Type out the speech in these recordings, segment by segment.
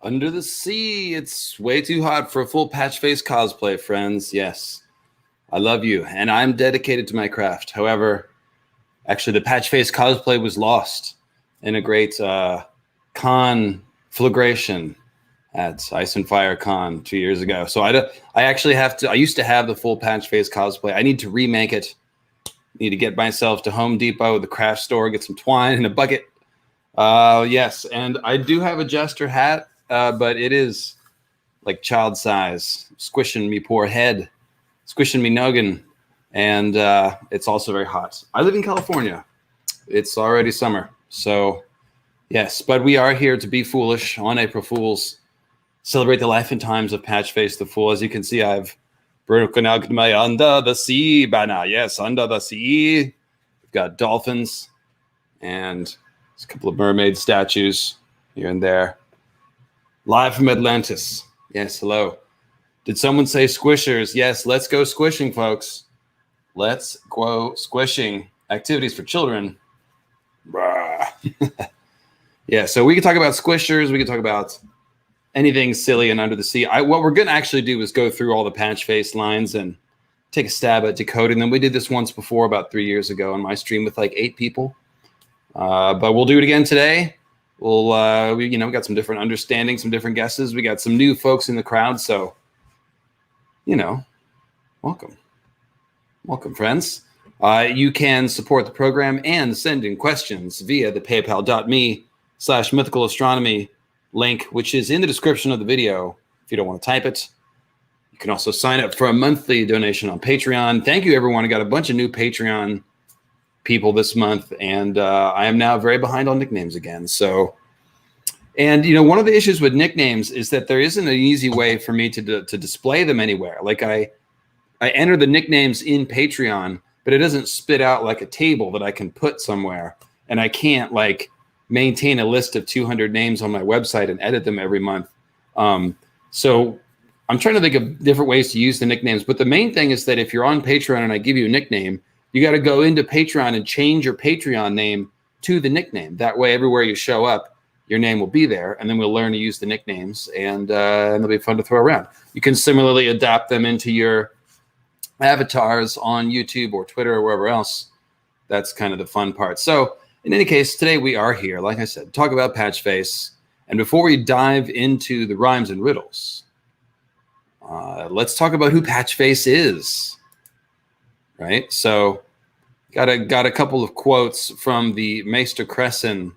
Under the sea, it's way too hot for a full Patchface cosplay, friends. Yes, I love you, and I'm dedicated to my craft. However, actually, the Patchface cosplay was lost in a great conflagration at Ice and Fire Con 2 years ago. So I actually have to. I used to have the full Patchface cosplay. I need to remake it. Need to get myself to Home Depot, the craft store, get some twine and a bucket. Yes, and I do have a jester hat. But it is like child size, squishing me poor head, squishing me noggin, and it's also very hot. I live in California. It's already summer, so yes, but we are here to be foolish on April Fools, celebrate the life and times of Patchface the Fool. As you can see, I've broken out my Under the Sea banner. Yes, Under the Sea. We've got dolphins and a couple of mermaid statues here and there. Live from Atlantis. Yes, hello. Did someone say squishers? Yes, let's go squishing, folks. Let's go squishing. Activities for children. Yeah, so we can talk about squishers. We can talk about anything silly and under the sea. What we're going to actually do is go through all the Patchface lines and take a stab at decoding them. We did this once before, about 3 years ago, on my stream with like 8 people. But we'll do it again today. We got some different understandings, some different guesses. We got some new folks in the crowd, so welcome, friends. You can support the program and send in questions via the paypal.me/mythicalastronomy link, which is in the description of the video. If you don't want to type it, you can also sign up for a monthly donation on Patreon. Thank you, everyone. I got a bunch of new Patreon people this month, and I am now very behind on nicknames again. So, and one of the issues with nicknames is that there isn't an easy way for me to display them anywhere. Like I enter the nicknames in Patreon, but it doesn't spit out like a table that I can put somewhere, and I can't like maintain a list of 200 names on my website and edit them every month. So I'm trying to think of different ways to use the nicknames, but the main thing is that if you're on Patreon and I give you a nickname, you got to go into Patreon and change your Patreon name to the nickname. That way, everywhere you show up, your name will be there, and then we'll learn to use the nicknames, and they'll be fun to throw around. You can similarly adapt them into your avatars on YouTube or Twitter or wherever else. That's kind of the fun part. So, in any case, today we are here, like I said, talk about Patchface. And before we dive into the rhymes and riddles, let's talk about who Patchface is. Right, so got a couple of quotes from the Maester Cressen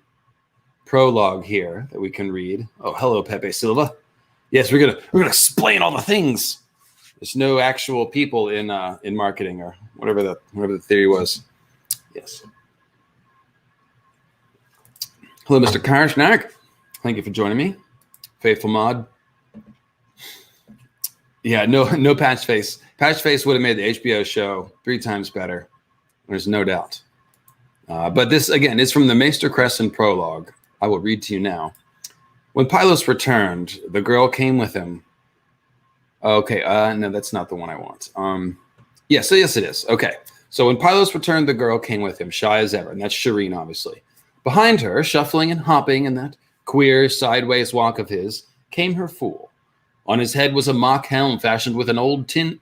prologue here that we can read. Oh, hello, Pepe Silva. Yes, we're gonna explain all the things. There's no actual people in marketing or whatever the theory was. Yes. Hello, Mr. Karshnak. Thank you for joining me, faithful mod. Yeah, no Patchface. Patchface would have made the HBO show 3 times better. There's no doubt. But this, again, is from the Maester Cressen prologue. I will read to you now. When Pylos returned, the girl came with him. Okay, no, that's not the one I want. Yes, it is. Okay, so when Pylos returned, the girl came with him, shy as ever, and that's Shireen, obviously. Behind her, shuffling and hopping in that queer sideways walk of his, came her fool. On his head was a mock helm fashioned with an old tin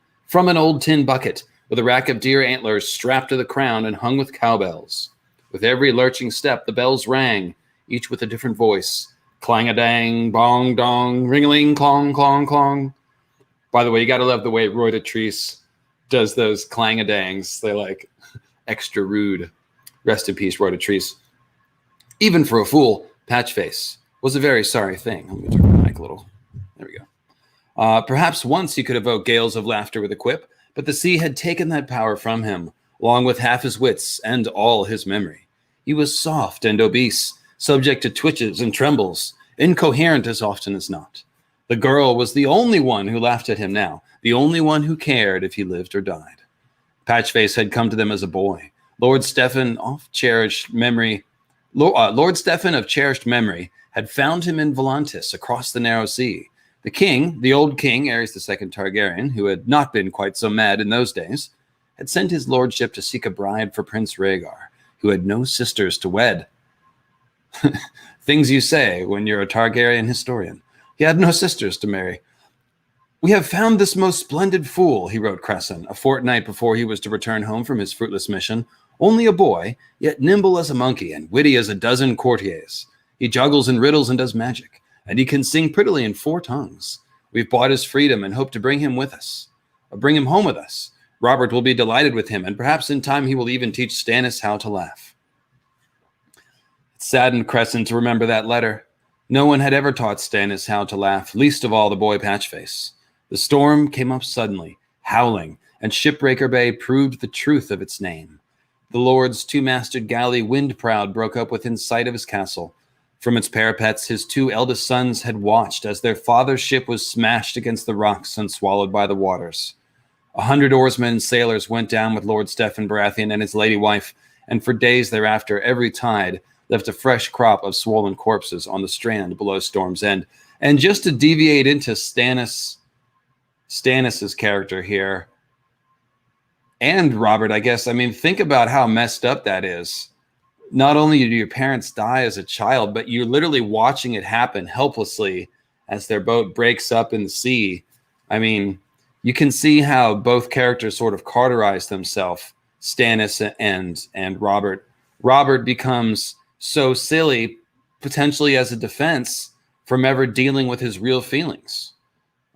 bucket, with a rack of deer antlers strapped to the crown and hung with cowbells. With every lurching step, the bells rang, each with a different voice. Clang-a-dang, bong-dong, ring-a-ling, clong, clong, clong. By the way, you got to love the way Roy Dotrice does those clang-a-dangs. They're like extra rude. Rest in peace, Roy Dotrice. Even for a fool, Patchface was a very sorry thing. Let me turn the mic a little. There we go. Perhaps once he could evoke gales of laughter with a quip, but the sea had taken that power from him, along with half his wits and all his memory. He was soft and obese, subject to twitches and trembles, incoherent as often as not. The girl was the only one who laughed at him now, the only one who cared if he lived or died. Patchface had come to them as a boy. Lord Stefan of cherished memory had found him in Volantis across the narrow sea. The king, the old king, Aerys II Targaryen, who had not been quite so mad in those days, had sent his lordship to seek a bride for Prince Rhaegar, who had no sisters to wed. Things you say when you're a Targaryen historian. He had no sisters to marry. "We have found this most splendid fool," he wrote Cressen, a fortnight before he was to return home from his fruitless mission. "Only a boy, yet nimble as a monkey and witty as a dozen courtiers. He juggles in riddles and does magic, and he can sing prettily in 4 tongues. We've bought his freedom and hope to bring him home with us. Robert will be delighted with him, and perhaps in time he will even teach Stannis how to laugh." It saddened Cressen to remember that letter. No one had ever taught Stannis how to laugh, least of all the boy Patchface. The storm came up suddenly, howling, and Shipbreaker Bay proved the truth of its name. The Lord's 2-masted galley, Windproud, broke up within sight of his castle. From its parapets, his 2 eldest sons had watched as their father's ship was smashed against the rocks and swallowed by the waters. 100 oarsmen and sailors went down with Lord Steffan Baratheon and his lady wife, and for days thereafter, every tide left a fresh crop of swollen corpses on the strand below Storm's End. And just to deviate into Stannis's character here, and Robert, I guess, I mean, think about how messed up that is. Not only do your parents die as a child, but you're literally watching it happen helplessly as their boat breaks up in the sea. I mean, you can see how both characters sort of cauterize themselves, Stannis and Robert. Robert becomes so silly, potentially as a defense, from ever dealing with his real feelings.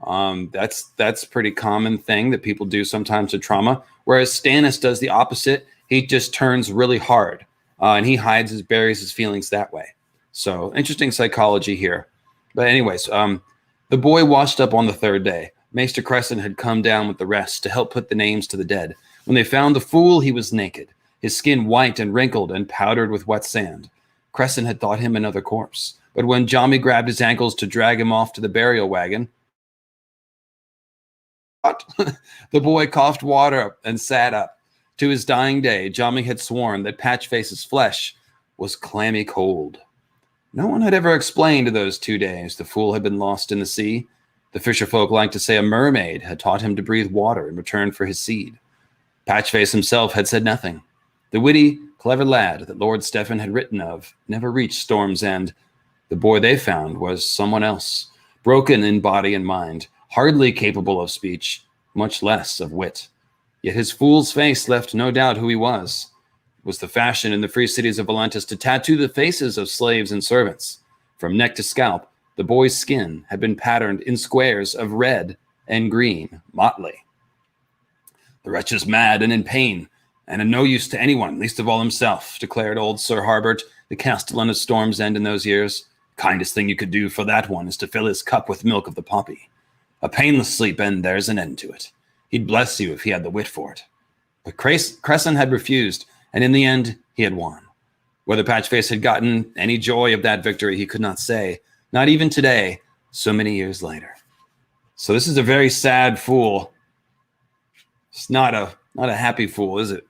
That's pretty common thing that people do sometimes to trauma. Whereas Stannis does the opposite. He just turns really hard, and he buries his feelings that way. So interesting psychology here. But anyways, the boy washed up on the 3rd day. Maester Cressen had come down with the rest to help put the names to the dead. When they found the fool, he was naked, his skin white and wrinkled and powdered with wet sand. Cressen had thought him another corpse. But when Jommy grabbed his ankles to drag him off to the burial wagon, the boy coughed water up and sat up. To his dying day, Jommy had sworn that Patchface's flesh was clammy cold. No one had ever explained those 2 days the fool had been lost in the sea. The fisherfolk liked to say a mermaid had taught him to breathe water in return for his seed. Patchface himself had said nothing. The witty, clever lad that Lord Steffan had written of never reached Storm's End. The boy they found was someone else, broken in body and mind, hardly capable of speech, much less of wit. Yet his fool's face left no doubt who he was. It was the fashion in the free cities of Atlantis to tattoo the faces of slaves and servants. From neck to scalp, the boy's skin had been patterned in squares of red and green motley. "The wretch is mad and in pain, and of no use to anyone, least of all himself," declared old Sir Harbert, the castellan of Storm's End in those years. "Kindest thing you could do for that one is to fill his cup with milk of the poppy. A painless sleep, and there's an end to it. He'd bless you if he had the wit for it." But Cressen had refused, and in the end, he had won. Whether Patchface had gotten any joy of that victory, he could not say, not even today, so many years later. So this is a very sad fool. It's not a happy fool, is it?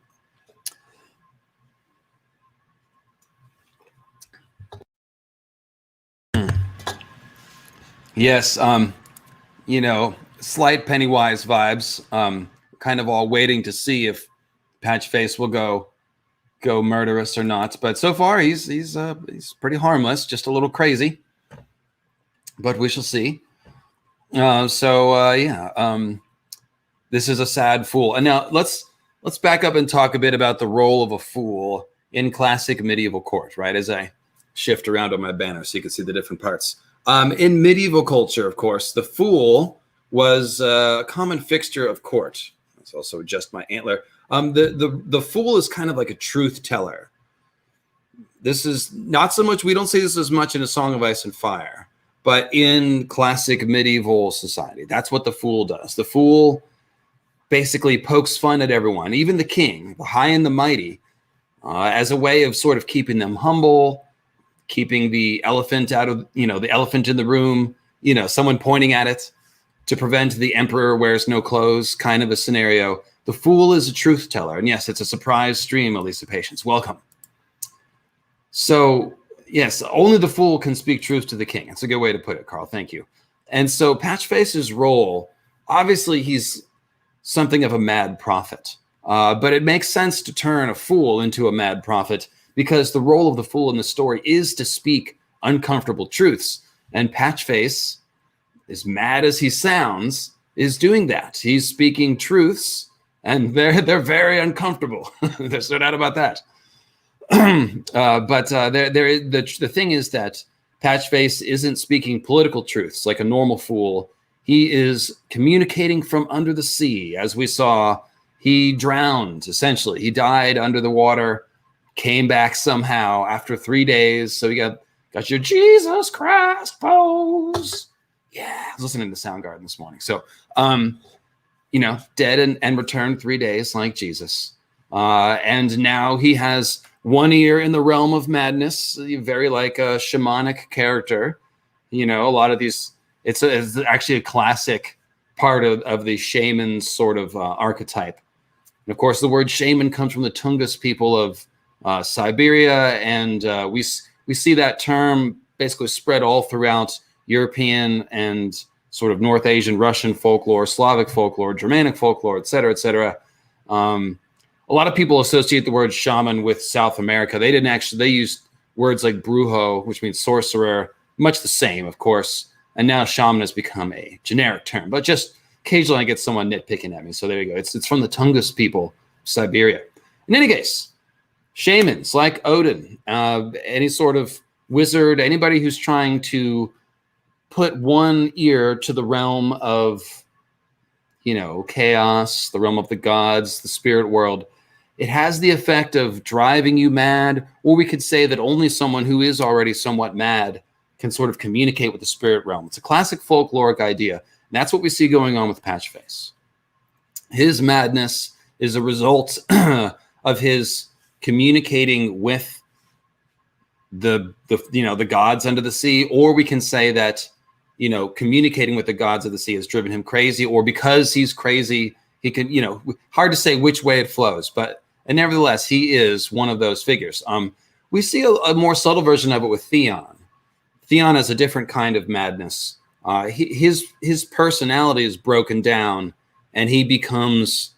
Yes, slight Pennywise vibes. Kind of all waiting to see if Patchface will go murderous or not. But so far, he's pretty harmless, just a little crazy. But we shall see. This is a sad fool. And now let's back up and talk a bit about the role of a fool in classic medieval court, right? As I shift around on my banner so you can see the different parts. In medieval culture, of course, the fool was a common fixture of court. Let's also adjust my antler. The fool is kind of like a truth teller. This is not so much, we don't see this as much in A Song of Ice and Fire, but in classic medieval society, that's what the fool does. The fool basically pokes fun at everyone, even the king, the high and the mighty, as a way of sort of keeping them humble, keeping the elephant out of, the elephant in the room, someone pointing at it to prevent the emperor wears no clothes kind of a scenario. The fool is a truth teller. And yes, it's a surprise stream, Elisa Patience. Welcome. So yes, only the fool can speak truth to the king. That's a good way to put it, Carl. Thank you. And so Patchface's role, obviously he's something of a mad prophet, but it makes sense to turn a fool into a mad prophet because the role of the fool in the story is to speak uncomfortable truths. And Patchface as mad as he sounds, is doing that. He's speaking truths, and they're very uncomfortable. There's no doubt about that. The thing is that Patchface isn't speaking political truths like a normal fool. He is communicating from under the sea. As we saw, he drowned, essentially. He died under the water, came back somehow after 3 days. So you got your Jesus Christ pose. Yeah, I was listening to Soundgarden this morning. So, dead and returned 3 days like Jesus. And now he has 1 ear in the realm of madness, very like a shamanic character. A lot of these, it's actually a classic part of the shaman sort of archetype. And of course, the word shaman comes from the Tungus people of Siberia, and we see that term basically spread all throughout European and sort of North Asian, Russian folklore, Slavic folklore, Germanic folklore, et cetera, et cetera. A lot of people associate the word shaman with South America. They used words like brujo, which means sorcerer, much the same, of course. And now shaman has become a generic term. But just occasionally I get someone nitpicking at me. So there you go. It's from the Tungus people, Siberia. In any case, shamans like Odin, any sort of wizard, anybody who's trying to put 1 ear to the realm of, chaos, the realm of the gods, the spirit world, it has the effect of driving you mad, or we could say that only someone who is already somewhat mad can sort of communicate with the spirit realm. It's a classic folkloric idea, and that's what we see going on with Patchface. His madness is a result of his communicating with the gods under the sea, or we can say that communicating with the gods of the sea has driven him crazy, or because he's crazy, he can, hard to say which way it flows, and nevertheless, he is one of those figures. We see a more subtle version of it with Theon. Theon has a different kind of madness. His personality is broken down, and he becomes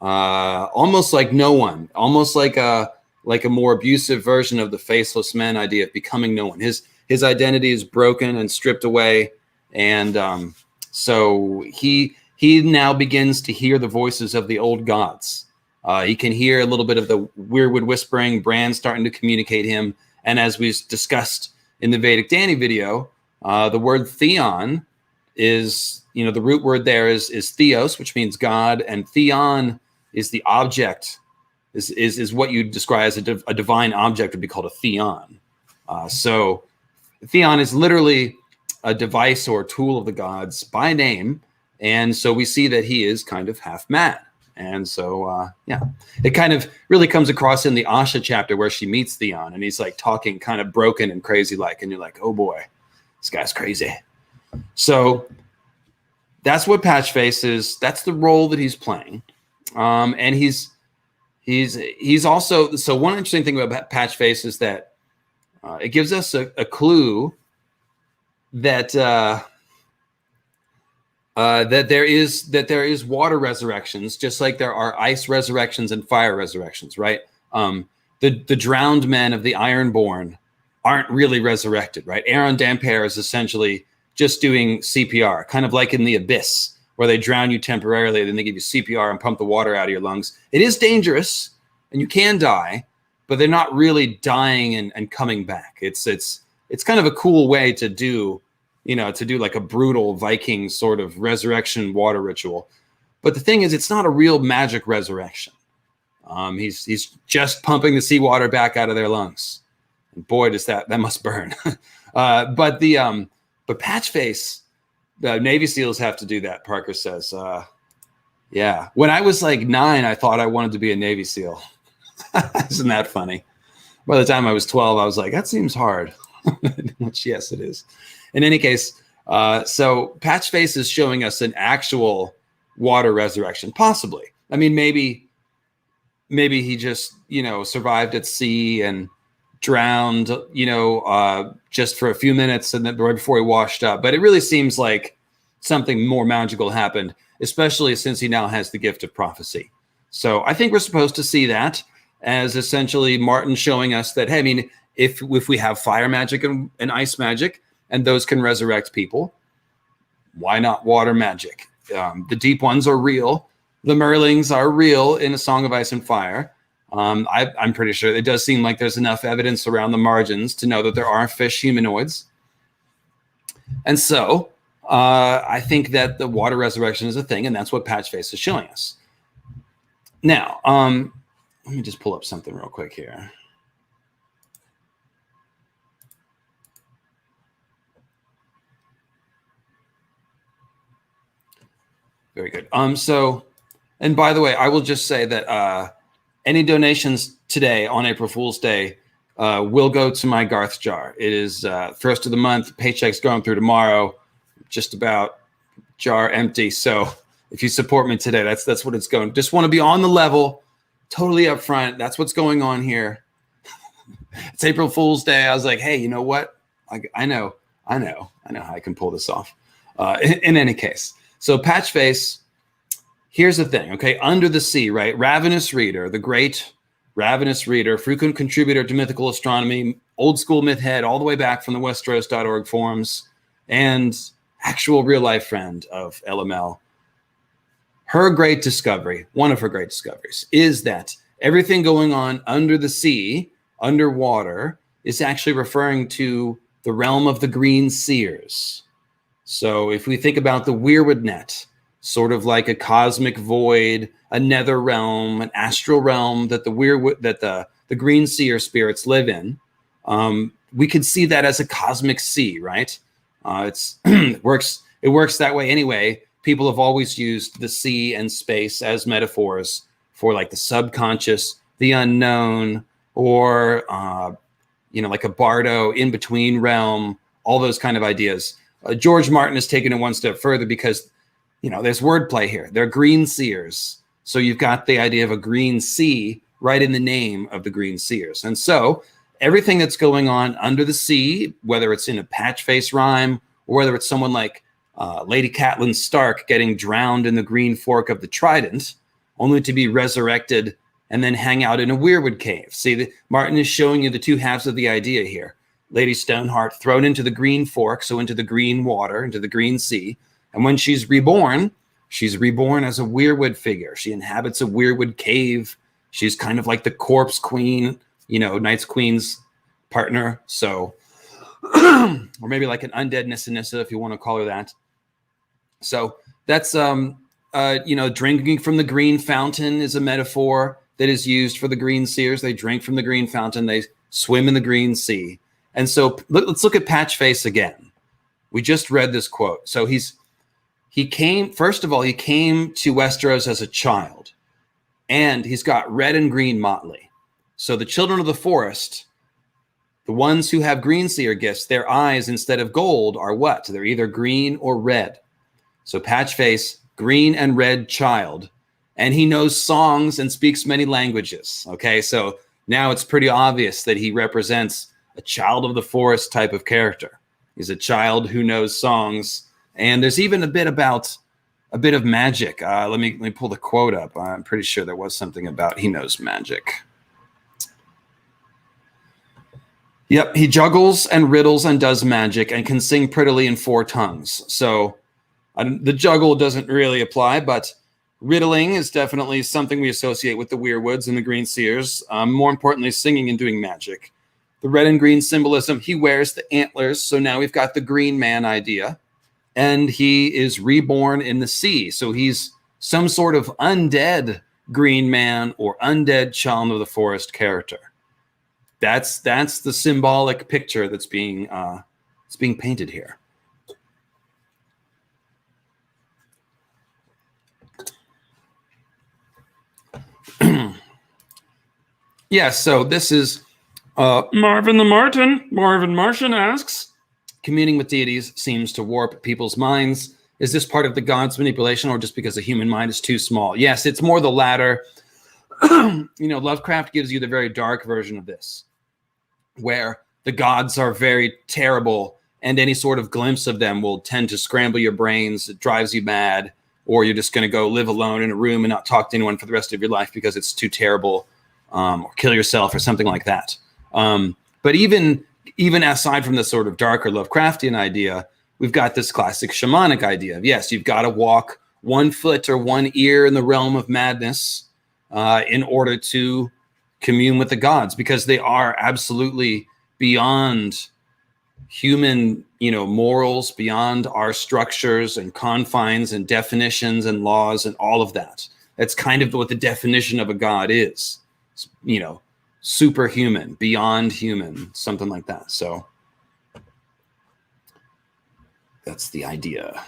almost like no one, almost like a more abusive version of the faceless man idea of becoming no one. His identity is broken and stripped away, and so he now begins to hear the voices of the old gods. He can hear a little bit of the Weirwood whispering, Bran starting to communicate him. And as we discussed in the Vedic Danny video, the word Theon is, the root word there is Theos, which means God, and Theon is the object, is what you describe as a divine object would be called a Theon. So Theon is literally a device or tool of the gods by name. And so we see that he is kind of half mad. And so, it kind of really comes across in the Asha chapter where she meets Theon, and he's like talking kind of broken and crazy like, and you're like, oh boy, this guy's crazy. So that's what Patchface is. That's the role that he's playing. And he's also, so one interesting thing about Patchface is that it gives us a clue that that there is water resurrections, just like there are ice resurrections and fire resurrections, right? The drowned men of the Ironborn aren't really resurrected, right? Aaron Dampere is essentially just doing CPR, kind of like in the Abyss, where they drown you temporarily, then they give you CPR and pump the water out of your lungs. It is dangerous, and you can die, but they're not really dying and coming back. It's kind of a cool way to do like a brutal Viking sort of resurrection water ritual. But the thing is, it's not a real magic resurrection. He's just pumping the seawater back out of their lungs. And boy, does that must burn. But Patchface, the Navy SEALs have to do that, Parker says. Yeah. When I was like 9, I thought I wanted to be a Navy SEAL. Isn't that funny? By the time I was 12, I was like, that seems hard. Which, yes, it is. In any case, so Patchface is showing us an actual water resurrection, possibly. I mean, maybe he just, survived at sea and drowned, just for a few minutes and then right before he washed up. But it really seems like something more magical happened, especially since he now has the gift of prophecy. So I think we're supposed to see that as essentially Martin showing us that, hey, I mean, if we have fire magic and ice magic, and those can resurrect people, Why not water magic? The deep ones are real. The Merlings are real in A Song of Ice and Fire. I'm pretty sure it does seem like there's enough evidence around the margins to know that there are fish humanoids. And so I think that the water resurrection is a thing, and that's what Patchface is showing us. Now, let me just pull up something real quick here. Very good. So, and by the way, I will just say that any donations today on April Fool's Day will go to my Garth jar. It is first of the month. Paycheck's going through tomorrow. Just about jar empty. So if you support me today, that's what it's going. Just want to be on the level, totally upfront. That's what's going on here. It's April Fool's Day. I was like, hey, you know what? I know how I can pull this off. In any case, so Patchface. Here's the thing, okay? Under the Sea, right? Ravenous Reader, the great Ravenous Reader, frequent contributor to mythical astronomy, old school myth head, all the way back from the Westeros.org forums, and actual real life friend of LML. Her great discovery, one of her great discoveries, is that everything going on under the sea, underwater, is actually referring to the realm of the Green Seers. So if we think about the Weirwood net, sort of like a cosmic void, a nether realm, an astral realm that the Green Seer spirits live in, we could see that as a cosmic sea, right? It works that way anyway. People have always used the sea and space as metaphors for like the subconscious, the unknown, or like a bardo in between realm, all those kind of ideas. George Martin has taken it one step further because there's wordplay here. They're green seers. So you've got the idea of a green sea right in the name of the Green Seers. And so everything that's going on under the sea, whether it's in a Patchface rhyme or whether it's someone like Lady Catelyn Stark getting drowned in the green fork of the Trident, only to be resurrected and then hang out in a Weirwood cave. See, Martin is showing you the two halves of the idea here. Lady Stoneheart thrown into the green fork, so into the green water, into the green sea. And when she's reborn as a Weirwood figure. She inhabits a Weirwood cave. She's kind of like the corpse queen, Night's Queen's partner. So, or maybe like an undead Nissa, if you want to call her that. So that's, drinking from the green fountain is a metaphor that is used for the Green Seers. They drink from the green fountain. They swim in the green sea. And so let's look at Patchface again. We just read this quote. So he came to Westeros as a child, and he's got red and green motley. So the children of the forest, the ones who have green seer gifts, their eyes instead of gold are what? They're either green or red. So Patchface, green and red child, and he knows songs and speaks many languages. Okay, so now it's pretty obvious that he represents a child of the forest type of character. He's a child who knows songs. And there's even a bit of magic. Let me pull the quote up. I'm pretty sure there was something about he knows magic. Yep, he juggles and riddles and does magic and can sing prettily in 4 tongues. So the juggle doesn't really apply, but riddling is definitely something we associate with the Weirwoods and the Green Seers. More importantly, singing and doing magic. The red and green symbolism, he wears the antlers. So now we've got the green man idea. And he is reborn in the sea. So he's some sort of undead green man or undead child of the forest character. That's the symbolic picture that's being painted here. Yeah, so this is Marvin Martian asks, communing with deities seems to warp people's minds. Is this part of the gods' manipulation or just because the human mind is too small? Yes, it's more the latter. Lovecraft gives you the very dark version of this, where the gods are very terrible and any sort of glimpse of them will tend to scramble your brains. It drives you mad, or you're just going to go live alone in a room and not talk to anyone for the rest of your life because it's too terrible, or kill yourself or something like that. But even aside from the sort of darker Lovecraftian idea, we've got this classic shamanic idea of, yes, you've got to walk 1 foot or 1 ear in the realm of madness in order to commune with the gods, because they are absolutely beyond human, morals, beyond our structures and confines and definitions and laws and all of that. That's kind of what the definition of a god is, superhuman, beyond human, something like that. So that's the idea.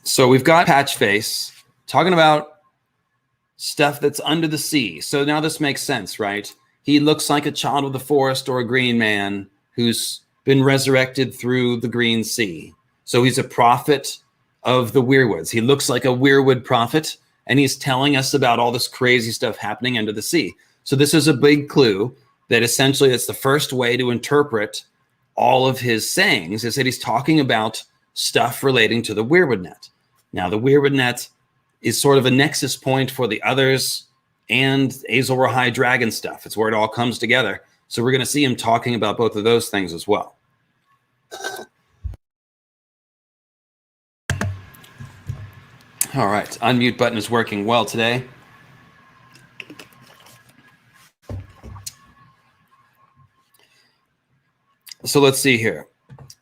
So we've got Patchface talking about stuff that's under the sea. So now this makes sense, right? He looks like a child of the forest or a green man who's been resurrected through the green sea. So he's a prophet of the Weirwoods. He looks like a Weirwood prophet, and he's telling us about all this crazy stuff happening under the sea. So this is a big clue that essentially it's the first way to interpret all of his sayings, is that he's talking about stuff relating to the Weirwood net. Now, the Weirwood net is sort of a nexus point for the others and Azor High Dragon stuff. It's where it all comes together. So we're going to see him talking about both of those things as well. All right, unmute button is working well today. So let's see here.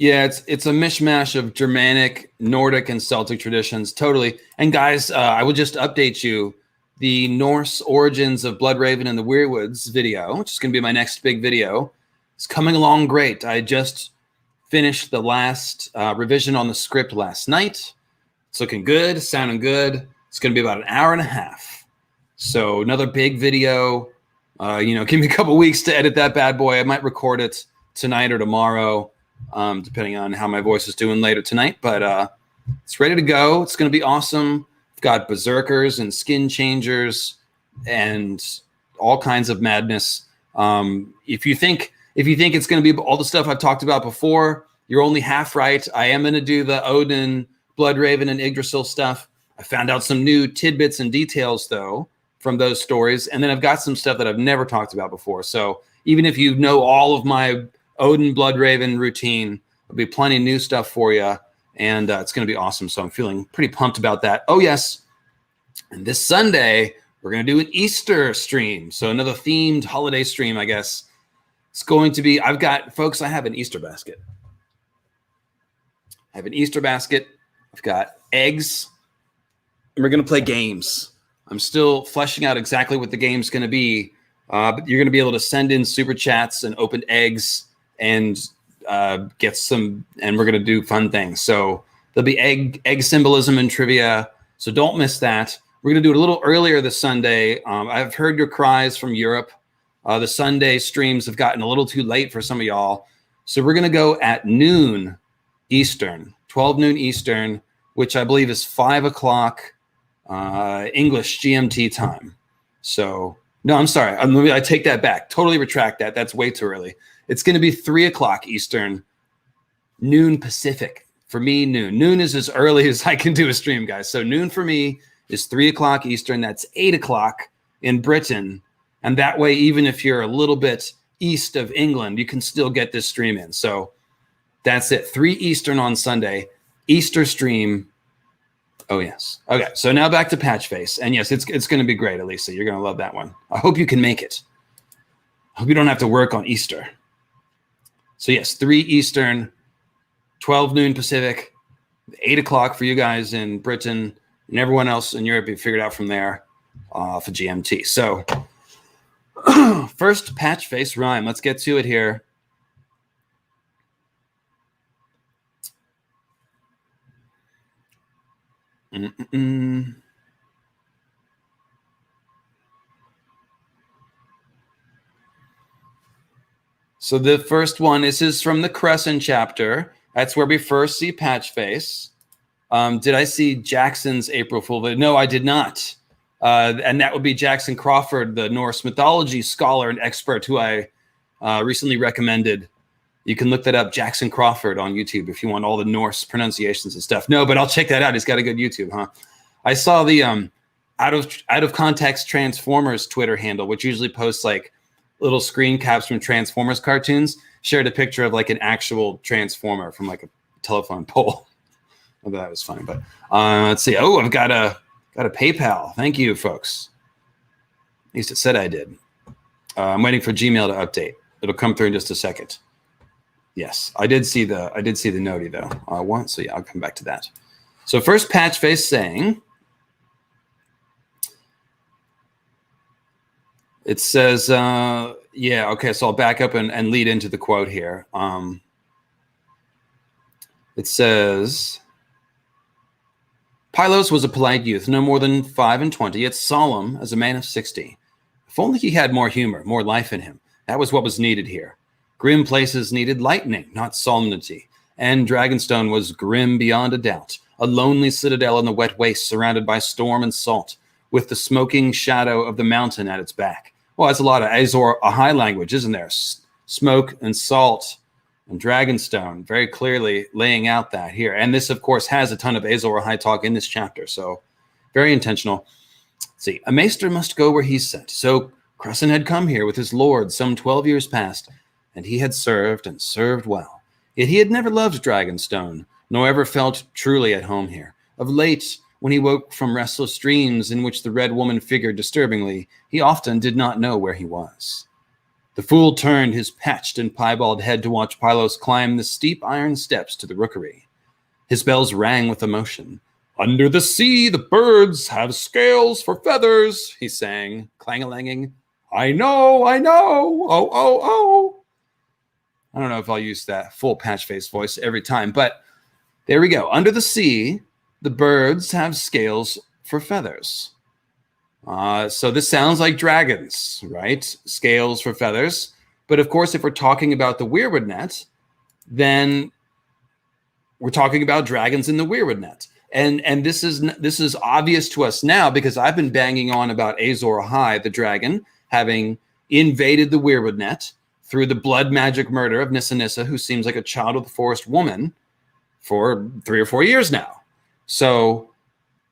Yeah, it's a mishmash of Germanic, Nordic, and Celtic traditions, totally. And guys, I will just update you. The Norse origins of Bloodraven and the Weirwoods video, which is going to be my next big video, is coming along great. I just finished the last revision on the script last night. It's looking good, sounding good. It's going to be about an hour and a half. So another big video. Give me a couple weeks to edit that bad boy. I might record it tonight or tomorrow, depending on how my voice is doing later tonight. But it's ready to go. It's going to be awesome. I've got berserkers and skin changers and all kinds of madness. If you think it's going to be all the stuff I've talked about before, you're only half right. I am going to do the Odin, Bloodraven, and Yggdrasil stuff. I found out some new tidbits and details, though, from those stories. And then I've got some stuff that I've never talked about before. So even if you know all of my Odin, Bloodraven routine, there'll be plenty of new stuff for you. And it's going to be awesome. So I'm feeling pretty pumped about that. Oh, yes. And this Sunday, we're going to do an Easter stream. So another themed holiday stream, I guess. It's going to be, I have an Easter basket. I have an Easter basket. I've got eggs. And we're going to play games. I'm still fleshing out exactly what the game's going to be. But you're going to be able to send in super chats and open eggs and get some, and we're going to do fun things. So there'll be egg symbolism and trivia. So don't miss that. We're going to do it a little earlier this Sunday. I've heard your cries from Europe. The Sunday streams have gotten a little too late for some of y'all. So we're going to go at noon Eastern, 12 noon Eastern, which I believe is 5 o'clock English GMT time. So no, I'm sorry. I take that back. Totally retract that. That's way too early. It's going to be 3 o'clock Eastern, noon Pacific. For me, noon. Noon is as early as I can do a stream, guys. So noon for me is 3 o'clock Eastern. That's 8 o'clock in Britain. And that way, even if you're a little bit east of England, you can still get this stream in. So that's it. 3 Eastern on Sunday. Easter stream. Oh, yes. Okay, so now back to Patchface. And yes, it's going to be great, Elisa. You're going to love that one. I hope you can make it. I hope you don't have to work on Easter. So yes, 3 Eastern, 12 noon Pacific, 8 o'clock for you guys in Britain, and everyone else in Europe, you figured out from there for GMT. So first Patchface rhyme. Let's get to it here. So the first one, this is from the Cressen chapter. That's where we first see Patchface. Did I see Jackson's April Fool? No, I did not. And that would be Jackson Crawford, the Norse mythology scholar and expert who I recently recommended. You can look that up, Jackson Crawford on YouTube, if you want all the Norse pronunciations and stuff. No, but I'll check that out. He's got a good YouTube, huh? I saw the out of context Transformers Twitter handle, which usually posts like little screen caps from Transformers cartoons, shared a picture of like an actual Transformer from like a telephone pole. I thought that was funny, but let's see. Oh, I've got a PayPal. Thank you, folks. At least it said I did. I'm waiting for Gmail to update. It'll come through in just a second. Yes, I did see the noti though. Once, so yeah, I'll come back to that. So first, Patchface saying, it says, yeah, okay. So I'll back up and lead into the quote here. It says, Pylos was a polite youth, no more than 25, yet solemn as a man of 60. If only he had more humor, more life in him. That was what was needed here. Grim places needed lightning, not solemnity. And Dragonstone was grim beyond a doubt. A lonely citadel in the wet waste, surrounded by storm and salt, with the smoking shadow of the mountain at its back. Well, that's a lot of Azor Ahai language, isn't there? Smoke and salt and Dragonstone, very clearly laying out that here. And this, of course, has a ton of Azor Ahai talk in this chapter, so very intentional. Let's see, a maester must go where he's sent. So Cressen had come here with his lord some 12 years past, and he had served and served well. Yet he had never loved Dragonstone, nor ever felt truly at home here. Of late, when he woke from restless dreams in which the red woman figured disturbingly, he often did not know where he was. The fool turned his patched and piebald head to watch Pylos climb the steep iron steps to the rookery. His bells rang with emotion. Under the sea, the birds have scales for feathers, he sang, clang-a-langing. I know, oh, oh, oh. I don't know if I'll use that full Patchface voice every time, but there we go. Under the sea, the birds have scales for feathers. So this sounds like dragons, right? Scales for feathers. But of course, if we're talking about the Weirwood net, then we're talking about dragons in the Weirwood net. And this is obvious to us now because I've been banging on about Azor Ahai, the dragon, having invaded the Weirwood net through the blood magic murder of Nissa Nissa, who seems like a child of the forest woman, for 3 or 4 years now. So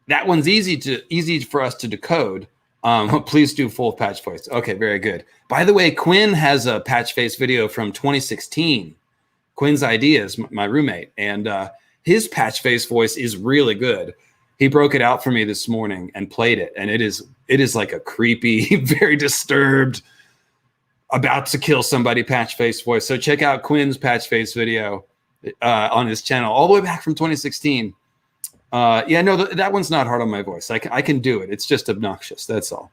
that one's easy for us to decode. Please do full Patchface. Okay, very good. By the way, Quinn has a Patchface video from 2016. Quinn's Ideas, my roommate, and his Patchface voice is really good. He broke it out for me this morning and played it, and it is like a creepy, very disturbed, about to kill somebody Patchface voice. So check out Quinn's Patchface video on his channel, all the way back from 2016. Yeah, no, that one's not hard on my voice. I can do it. It's just obnoxious. That's all.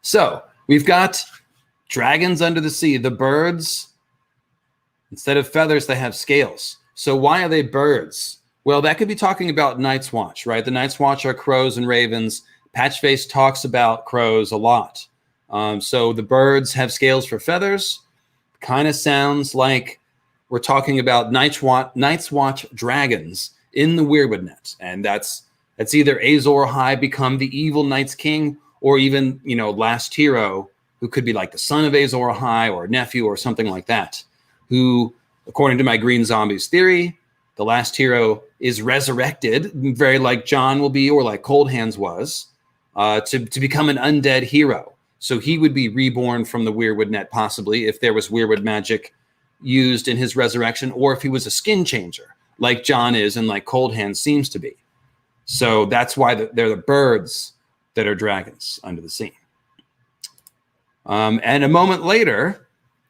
So we've got dragons under the sea. The birds, instead of feathers, they have scales. So why are they birds? Well, that could be talking about Night's Watch, right? The Night's Watch are crows and ravens. Patchface talks about crows a lot. So the birds have scales for feathers. Kind of sounds like we're talking about Night's Watch dragons in the Weirwood net. And that's either Azor Ahai become the evil Night's King, or even, Last Hero, who could be like the son of Azor Ahai or nephew or something like that, who, according to my Green Zombies theory, the last hero is resurrected, very like John will be or like Cold Hands was, to become an undead hero. So he would be reborn from the Weirwood net, possibly, if there was Weirwood magic used in his resurrection, or if he was a skin changer, like John is and like Cold Hands seems to be. So that's why they're the birds that are dragons under the sea. And a moment later,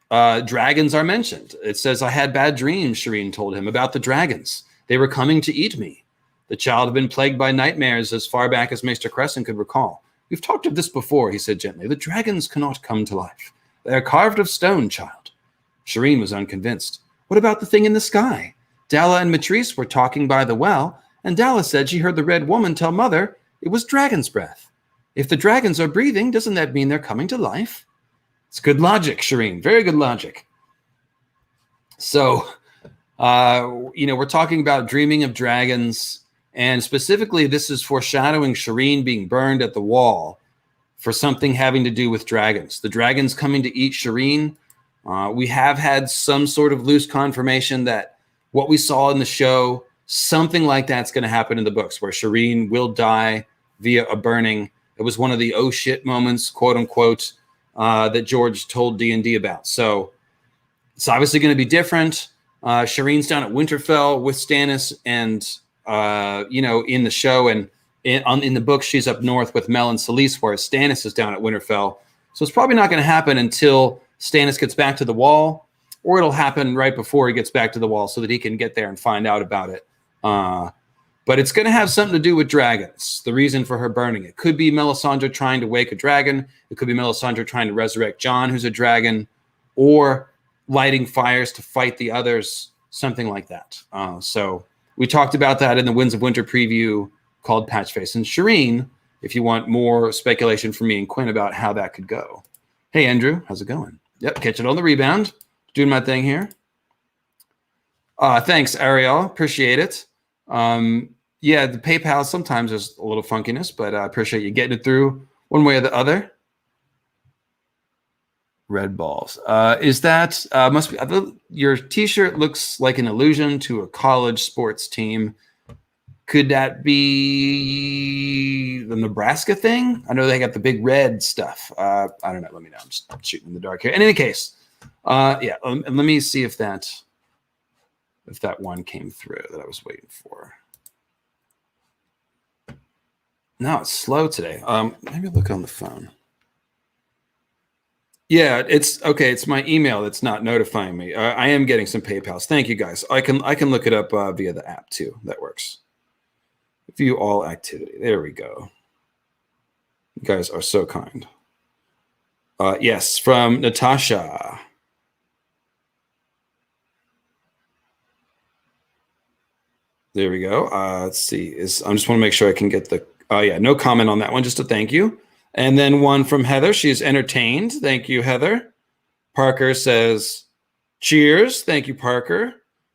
dragons are mentioned. It says, I had bad dreams, Shireen told him, about the dragons. They were coming to eat me. The child had been plagued by nightmares as far back as Maester Cressen could recall. We've talked of this before, he said gently. The dragons cannot come to life. They are carved of stone, child. Shireen was unconvinced. What about the thing in the sky? Dalla and Matrice were talking by the well, and Dalla said she heard the red woman tell Mother it was dragon's breath. If the dragons are breathing, doesn't that mean they're coming to life? It's good logic, Shireen. Very good logic. So, we're talking about dreaming of dragons. And specifically, this is foreshadowing Shireen being burned at the wall for something having to do with dragons. The dragons coming to eat Shireen. We have had some sort of loose confirmation that what we saw in the show, something like that's going to happen in the books, where Shireen will die via a burning. It was one of the oh shit moments, quote unquote, that George told D&D about. So it's obviously going to be different. Shireen's down at Winterfell with Stannis, and in the show and in the book, she's up north with Mel and Selyse, whereas Stannis is down at Winterfell. So it's probably not going to happen until Stannis gets back to the Wall, or it'll happen right before he gets back to the Wall so that he can get there and find out about it. But it's going to have something to do with dragons, the reason for her burning. It could be Melisandre trying to wake a dragon. It could be Melisandre trying to resurrect Jon, who's a dragon, or lighting fires to fight the others, something like that. So we talked about that in the Winds of Winter preview called Patchface. And Shireen, if you want more speculation from me and Quinn about how that could go. Hey, Andrew, how's it going? Yep, catching on the rebound. Doing my thing here. Thanks, Ariel. Appreciate it. Yeah, the PayPal sometimes there's a little funkiness, but I appreciate you getting it through one way or the other. Red balls. Is that must be your T-shirt looks like an allusion to a college sports team. Could that be the Nebraska thing? I know they got the big red stuff. I don't know. Let me know. I'm just shooting in the dark here. In any case, yeah. Let me see if that one came through that I was waiting for. No, it's slow today. Maybe look on the phone. Yeah, it's okay. It's my email that's not notifying me. I am getting some PayPals. Thank you, guys. I can look it up via the app too. That works. View all activity. There we go. You guys are so kind. Yes, from Natasha. There we go. Let's see. I just want to make sure I can get the. Yeah, no comment on that one. Just a thank you. And then one from Heather. She's entertained. Thank you, Heather. Parker says, cheers. Thank you, Parker.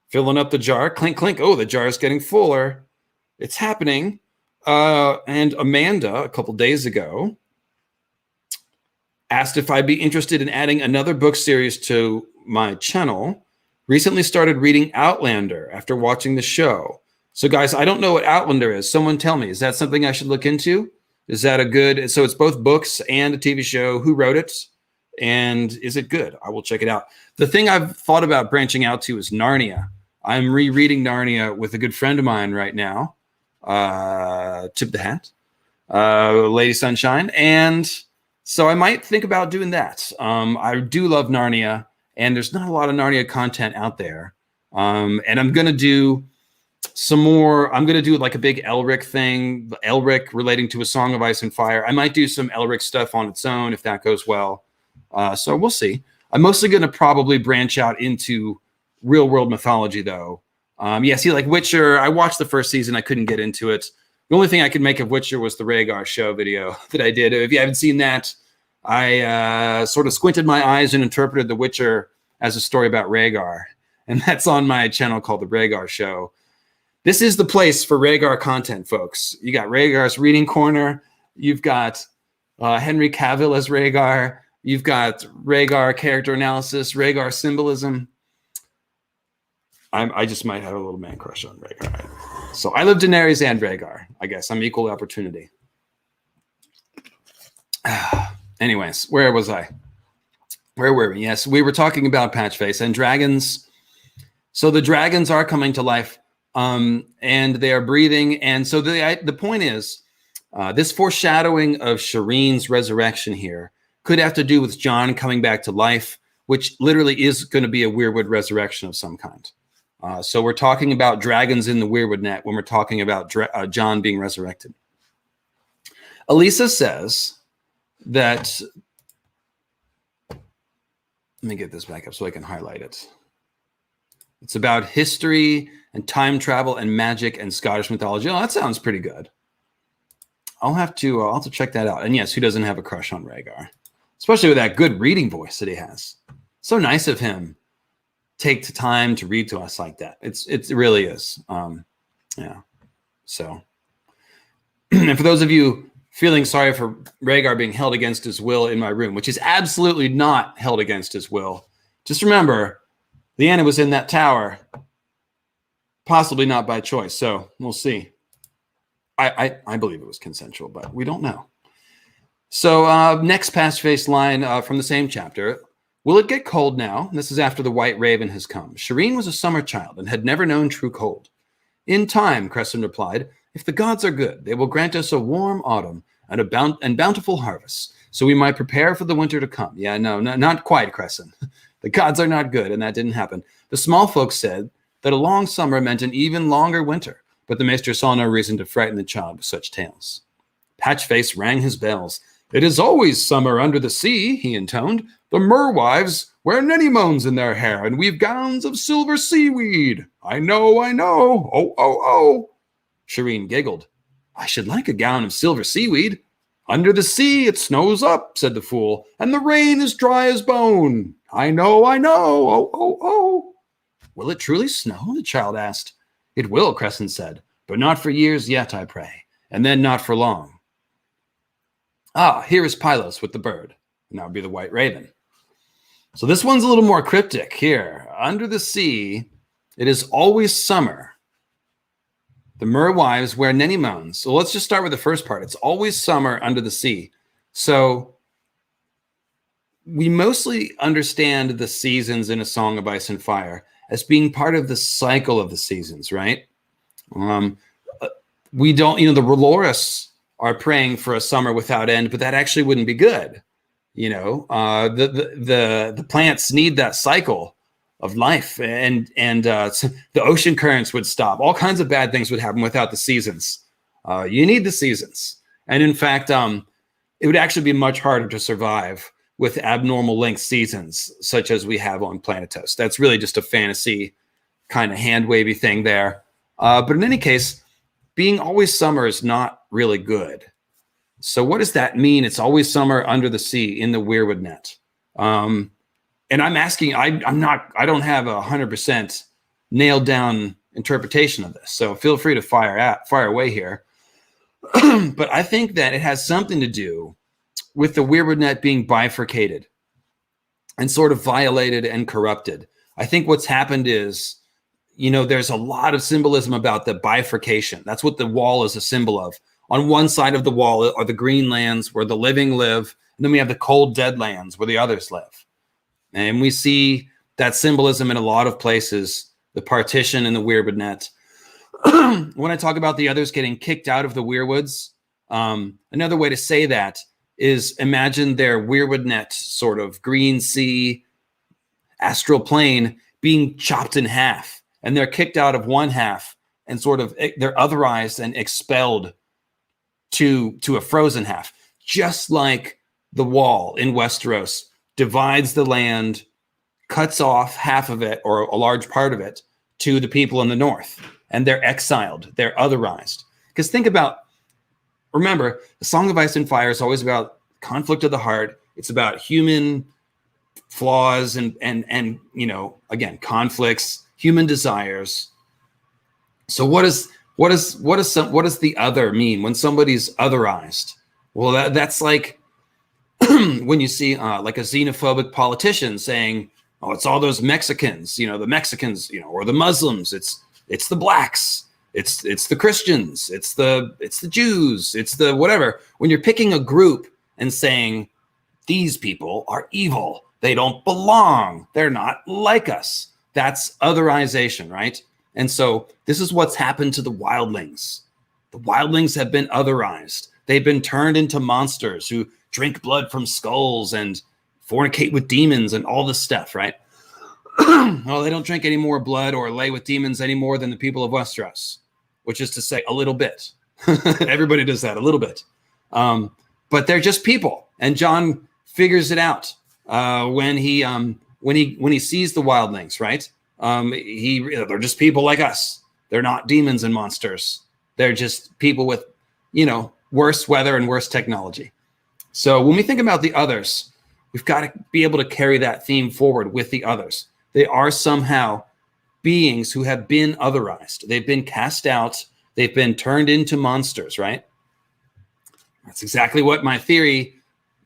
Filling up the jar. Clink, clink. Oh, the jar is getting fuller. It's happening. And Amanda, a couple days ago, asked if I'd be interested in adding another book series to my channel. Recently started reading Outlander after watching the show. So, guys, I don't know what Outlander is. Someone tell me. Is that something I should look into? Is that a good? So it's both books and a TV show. Who wrote it? And is it good? I will check it out. The thing I've thought about branching out to is Narnia. I'm rereading Narnia with a good friend of mine right now. Tip the hat. Lady Sunshine. And so I might think about doing that. I do love Narnia, and there's not a lot of Narnia content out there. And I'm going to do some more. I'm going to do like a big Elric thing, Elric relating to A Song of Ice and Fire. I might do some Elric stuff on its own if that goes well. So we'll see. I'm mostly going to probably branch out into real world mythology, though. Yeah, see, like Witcher, I watched the first season. I couldn't get into it. The only thing I could make of Witcher was the Rhaegar show video that I did. If you haven't seen that, I sort of squinted my eyes and interpreted The Witcher as a story about Rhaegar. And that's on my channel called The Rhaegar Show. This is the place for Rhaegar content, folks. You got Rhaegar's Reading Corner. You've got Henry Cavill as Rhaegar. You've got Rhaegar character analysis, Rhaegar symbolism. I just might have a little man crush on Rhaegar. So I live Daenerys and Rhaegar. I guess I'm equal opportunity. Anyways, where was I? Where were we? Yes, we were talking about Patchface and dragons. So the dragons are coming to life. And they are breathing. And so the point is, this foreshadowing of Shireen's resurrection here could have to do with Jon coming back to life, which literally is going to be a Weirwood resurrection of some kind. So we're talking about dragons in the Weirwood net when we're talking about Jon being resurrected. Elisa says that, let me get this back up so I can highlight it. It's about history and time travel and magic and Scottish mythology. Oh, that sounds pretty good. I'll have to check that out. And yes, who doesn't have a crush on Rhaegar? Especially with that good reading voice that he has. So nice of him. Take the time to read to us like that. It really is. Yeah. So, and for those of you feeling sorry for Rhaegar being held against his will in my room, which is absolutely not held against his will, just remember, Lyanna was in that tower, possibly not by choice. So we'll see. I believe it was consensual, but we don't know. So next Patchface line from the same chapter. Will it get cold now? This is after the White Raven has come. Shireen was a summer child and had never known true cold. In time, Cressen replied, if the gods are good, they will grant us a warm autumn and bountiful harvest, so we might prepare for the winter to come. Yeah, no, not quite, Cressen. The gods are not good, and that didn't happen. The small folks said that a long summer meant an even longer winter, but the maester saw no reason to frighten the child with such tales. Patchface rang his bells. It is always summer under the sea, he intoned. The merwives wear anemones in their hair and weave gowns of silver seaweed. I know. Oh, oh, oh. Shireen giggled. I should like a gown of silver seaweed. Under the sea it snows up, said the fool, and the rain is dry as bone. I know. Oh, oh, oh. Will it truly snow? The child asked. It will, Cressen said, but not for years yet, I pray, and then not for long. Ah, here is Pylos with the bird. And that would be the White Raven. So this one's a little more cryptic here. Under the sea, it is always summer. The merwives wear anemones. So let's just start with the first part. It's always summer under the sea. So we mostly understand the seasons in A Song of Ice and Fire as being part of the cycle of the seasons, right? We don't, the Roloris are praying for a summer without end, but that actually wouldn't be good. The plants need that cycle of life, and the ocean currents would stop. All kinds of bad things would happen without the seasons. You need the seasons, and in fact, it would actually be much harder to survive with abnormal length seasons, such as we have on Planetos. That's really just a fantasy kind of hand wavy thing there. But in any case, being always summer is not really good. So what does that mean? It's always summer under the sea in the Weirwood net. And I'm asking, I don't have 100% nailed down interpretation of this. So feel free to fire away here. But I think that it has something to do with the Weirwood net being bifurcated and sort of violated and corrupted. I think what's happened is, there's a lot of symbolism about the bifurcation. That's what the wall is a symbol of. On one side of the wall are the green lands where the living live, and then we have the cold, dead lands where the others live. And we see that symbolism in a lot of places, the partition in the Weirwood net. When I talk about the others getting kicked out of the Weirwoods, another way to say that is imagine their Weirwood net sort of green sea astral plane being chopped in half, and they're kicked out of one half and sort of they're otherized and expelled to a frozen half, just like the wall in Westeros divides the land, cuts off half of it or a large part of it to the people in the north, and they're exiled, they're otherized. Because remember, the Song of Ice and Fire is always about conflict of the heart. It's about human flaws and again, conflicts, human desires. So what does the other mean when somebody's otherized? Well, that's like when you see like a xenophobic politician saying, "Oh, it's all those Mexicans, the Mexicans, or the Muslims. It's the blacks, it's the Christians, it's the Jews, it's the whatever." When you're picking a group and saying these people are evil, they don't belong, they're not like us, that's otherization, right? And so this is what's happened to the wildlings. The wildlings have been otherized. They've been turned into monsters who drink blood from skulls and fornicate with demons and all this stuff, right? Well, they don't drink any more blood or lay with demons any more than the people of Westeros, which is to say a little bit. Everybody does that a little bit. But they're just people. And Jon figures it out when he sees the wildlings, right? They're just people like us. They're not demons and monsters. They're just people with, worse weather and worse technology. So when we think about the others, we've got to be able to carry that theme forward with the others. They are somehow beings who have been otherized. They've been cast out. They've been turned into monsters, right? That's exactly what my theory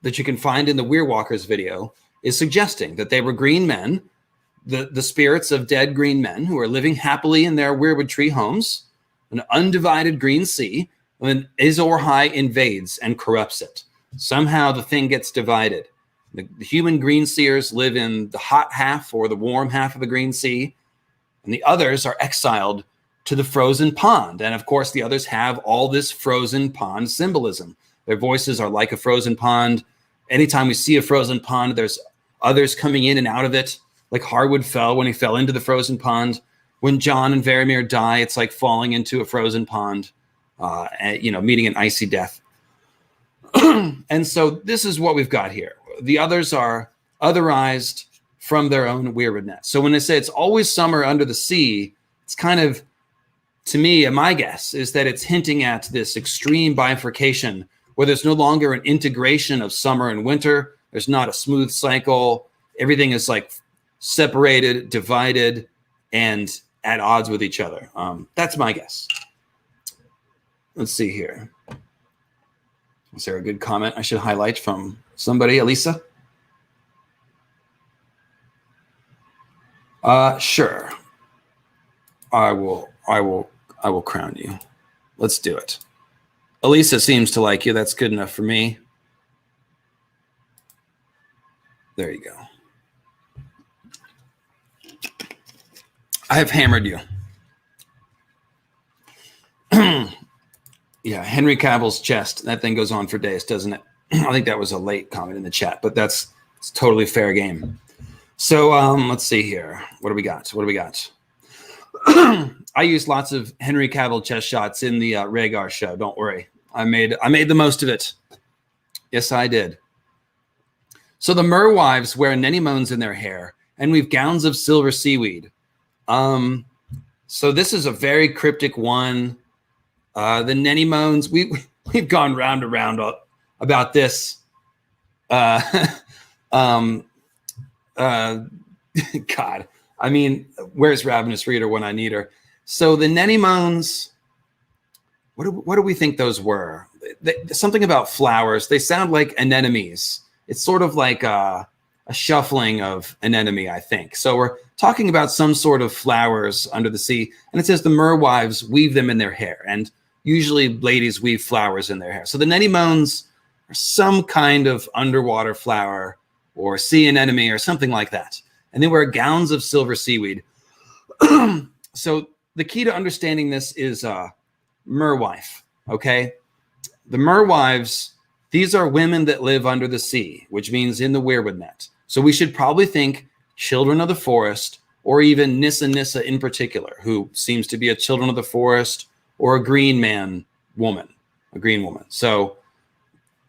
that you can find in the Weirwalkers video is suggesting, that they were green men, the spirits of dead green men who are living happily in their Weirwood tree homes, an undivided green sea, and then Azor Ahai invades and corrupts it. Somehow the thing gets divided. The human green seers live in the hot half or the warm half of the Green Sea, and the others are exiled to the frozen pond. And of course, the others have all this frozen pond symbolism. Their voices are like a frozen pond. Anytime we see a frozen pond, there's others coming in and out of it, like Harwood fell when he fell into the frozen pond. When Jon and Varamir die, it's like falling into a frozen pond, and, you know, meeting an icy death. And so this is what we've got here. The others are otherized from their own Weirwood net. So when they say it's always summer under the sea, it's kind of, to me, my guess is that it's hinting at this extreme bifurcation where there's no longer an integration of summer and winter. There's not a smooth cycle. Everything is like separated, divided, and at odds with each other. That's my guess. Let's see here. Is there a good comment I should highlight from somebody? Elisa? Sure. I will crown you. Let's do it. Elisa seems to like you. That's good enough for me. There you go. I have hammered you. Yeah, Henry Cavill's chest. That thing goes on for days, doesn't it? I think that was a late comment in the chat, but it's totally fair game. So let's see here. What do we got? What do we got? I used lots of Henry Cavill chest shots in the Rhaegar show. Don't worry. I made the most of it. Yes, I did. So the merwives wear anemones in their hair, and we've gowns of silver seaweed. So this is a very cryptic one. The anemones, we've gone round and round about this. God, I mean, where's Ravenous Reader when I need her? So the anemones, what do we think those were? Something about flowers. They sound like anemones. It's sort of like a shuffling of an enemy, I think. So we're talking about some sort of flowers under the sea. And it says the merwives weave them in their hair. And usually ladies weave flowers in their hair. So the anemones are some kind of underwater flower or sea anemone or something like that. And they wear gowns of silver seaweed. So the key to understanding this is merwife, okay? The merwives, these are women that live under the sea, which means in the Weirwood net. So we should probably think children of the forest, or even Nissa in particular, who seems to be a children of the forest or a green woman. So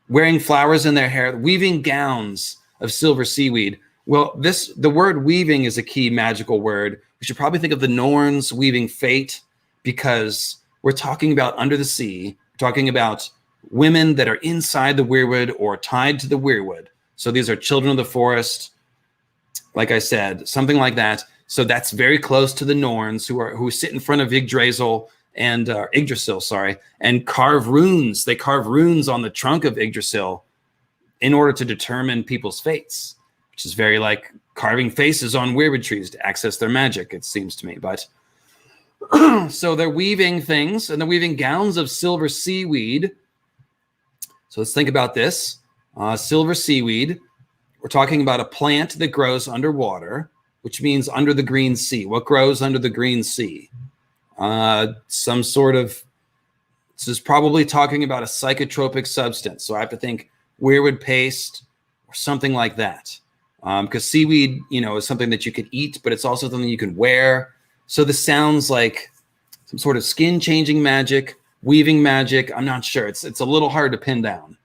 wearing flowers in their hair, weaving gowns of silver seaweed. Well, the word weaving is a key magical word. We should probably think of the Norns weaving fate, because we're talking about under the sea, we're talking about women that are inside the Weirwood or tied to the Weirwood. So these are children of the forest, like I said, something like that. So that's very close to the Norns who sit in front of Yggdrasil and Yggdrasil, and carve runes. They carve runes on the trunk of Yggdrasil in order to determine people's fates, which is very like carving faces on Weirwood trees to access their magic, it seems to me. But so they're weaving things, and they're weaving gowns of silver seaweed. So let's think about this. Silver seaweed. We're talking about a plant that grows underwater, which means under the green sea. What grows under the green sea? Some sort of, this is probably talking about a psychotropic substance. So I have to think Weirwood paste or something like that. Because seaweed, is something that you could eat, but it's also something you can wear. So this sounds like some sort of skin-changing magic, weaving magic. I'm not sure. It's a little hard to pin down.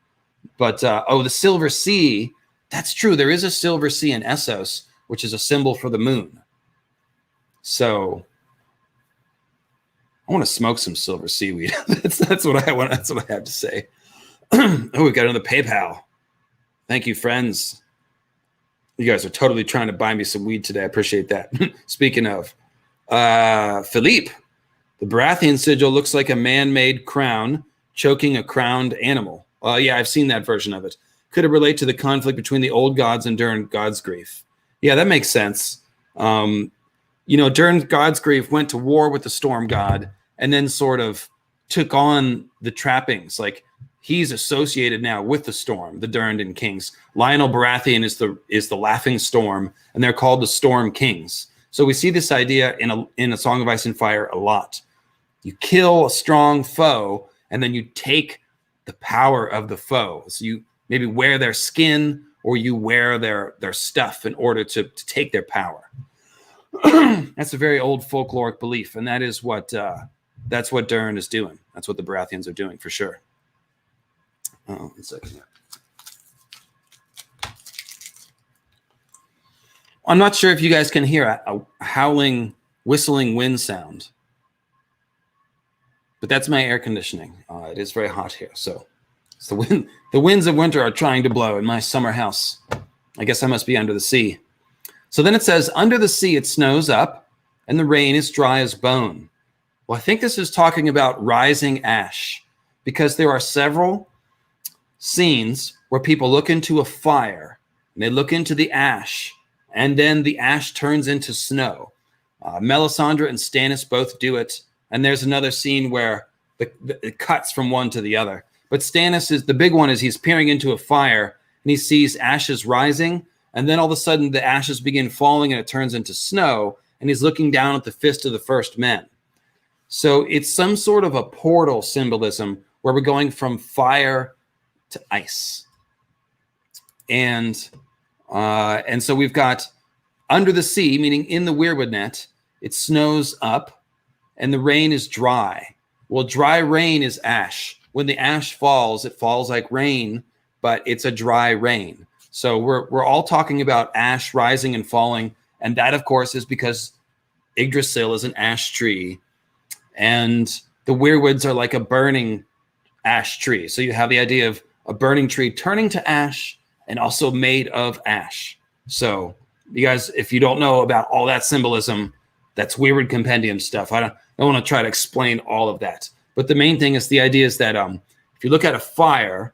But, the silver sea, that's true. There is a silver sea in Essos, which is a symbol for the moon. So I want to smoke some silver seaweed. that's what I want. That's what I have to say. Oh, we've got another PayPal. Thank you, friends. You guys are totally trying to buy me some weed today. I appreciate that. Speaking of, Philippe, the Baratheon sigil looks like a man-made crown choking a crowned animal. Yeah, I've seen that version of it. Could it relate to the conflict between the old gods and during God's grief? Yeah, that makes sense. During God's grief, went to war with the storm god and then sort of took on the trappings. Like he's associated now with the storm, the Durrandon Kings. Lionel Baratheon is the laughing storm, and they're called the Storm Kings. So we see this idea in a Song of Ice and Fire a lot. You kill a strong foe, and then you take the power of the foe. So you maybe wear their skin, or you wear their stuff in order to take their power. That's a very old folkloric belief, and that is that's what Durrand is doing. That's what the Baratheons are doing for sure. Oh, 1 second here. I'm not sure if you guys can hear a howling, whistling wind sound, but that's my air conditioning. It is very hot here, so it's the wind. The winds of winter are trying to blow in my summer house. I guess I must be under the sea. So then it says, under the sea it snows up, and the rain is dry as bone. Well, I think this is talking about rising ash, because there are several scenes where people look into a fire, and they look into the ash, and then the ash turns into snow. Melisandre and Stannis both do it, and there's another scene where it cuts from one to the other. But Stannis is the big one. Is he's peering into a fire, and he sees ashes rising, and then all of a sudden the ashes begin falling, and it turns into snow, and he's looking down at the fist of the first men. So it's some sort of a portal symbolism where we're going from fire to ice. And so we've got under the sea, meaning in the Weirwood net, it snows up and the rain is dry. Well, dry rain is ash. When the ash falls, it falls like rain, but it's a dry rain. So we're all talking about ash rising and falling. And that, of course, is because Yggdrasil is an ash tree. And the Weirwoods are like a burning ash tree. So you have the idea of a burning tree turning to ash and also made of ash. So you guys, if you don't know about all that symbolism, that's Weirwood compendium stuff. I don't want to try to explain all of that. But the main thing is the idea is that if you look at a fire,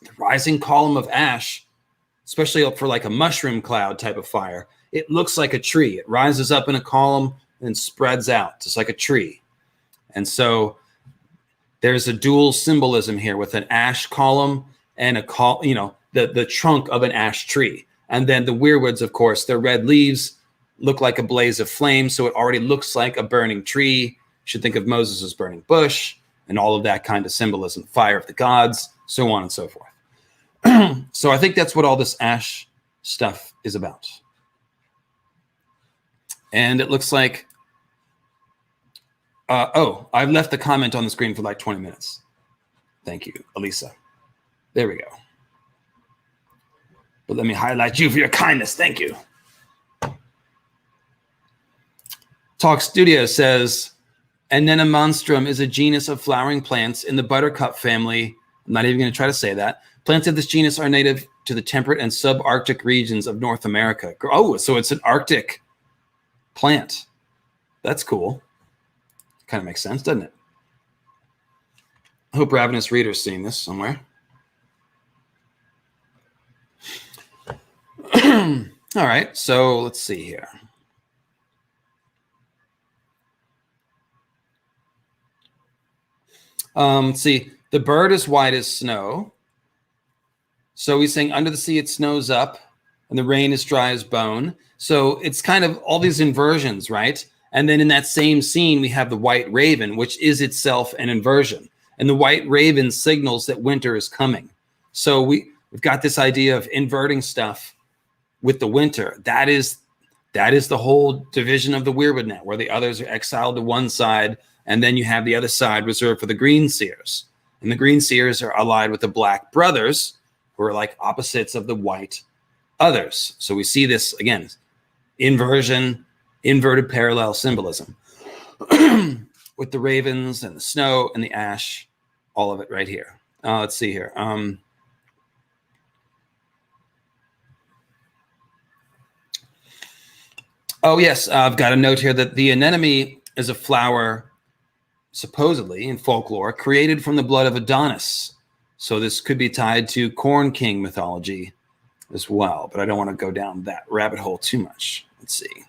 the rising column of ash, especially for like a mushroom cloud type of fire, it looks like a tree. It rises up in a column and spreads out just like a tree. And so there's a dual symbolism here with an ash column and the trunk of an ash tree. And then the Weirwoods, of course, their red leaves look like a blaze of flame. So it already looks like a burning tree. You should think of Moses' burning bush and all of that kind of symbolism, fire of the gods, so on and so forth. So I think that's what all this ash stuff is about. And it looks like, I've left the comment on the screen for like 20 minutes. Thank you, Elisa. There we go. But let me highlight you for your kindness. Thank you. Talk Studio says, Anemone monstrum is a genus of flowering plants in the buttercup family. I'm not even going to try to say that. Plants of this genus are native to the temperate and subarctic regions of North America. Oh, so it's an Arctic plant. That's cool. Kind of makes sense, doesn't it? I hope Ravenous Reader's seeing this somewhere. All right, so let's see here. Let's see. The bird is white as snow. So he's saying under the sea it snows up and the rain is dry as bone. So it's kind of all these inversions, right? And then in that same scene, we have the white raven, which is itself an inversion. And the white raven signals that winter is coming. So we've got this idea of inverting stuff with the winter. That is the whole division of the Weirwood net, where the others are exiled to one side, and then you have the other side reserved for the Green Seers. And the Green Seers are allied with the Black Brothers, who are like opposites of the white others. So we see this, again, inversion, inverted parallel symbolism with the ravens and the snow and the ash, all of it right here. Let's see here. Oh, yes, I've got a note here that the anemone is a flower, supposedly, in folklore, created from the blood of Adonis. So this could be tied to Corn King mythology as well, but I don't want to go down that rabbit hole too much. Let's see.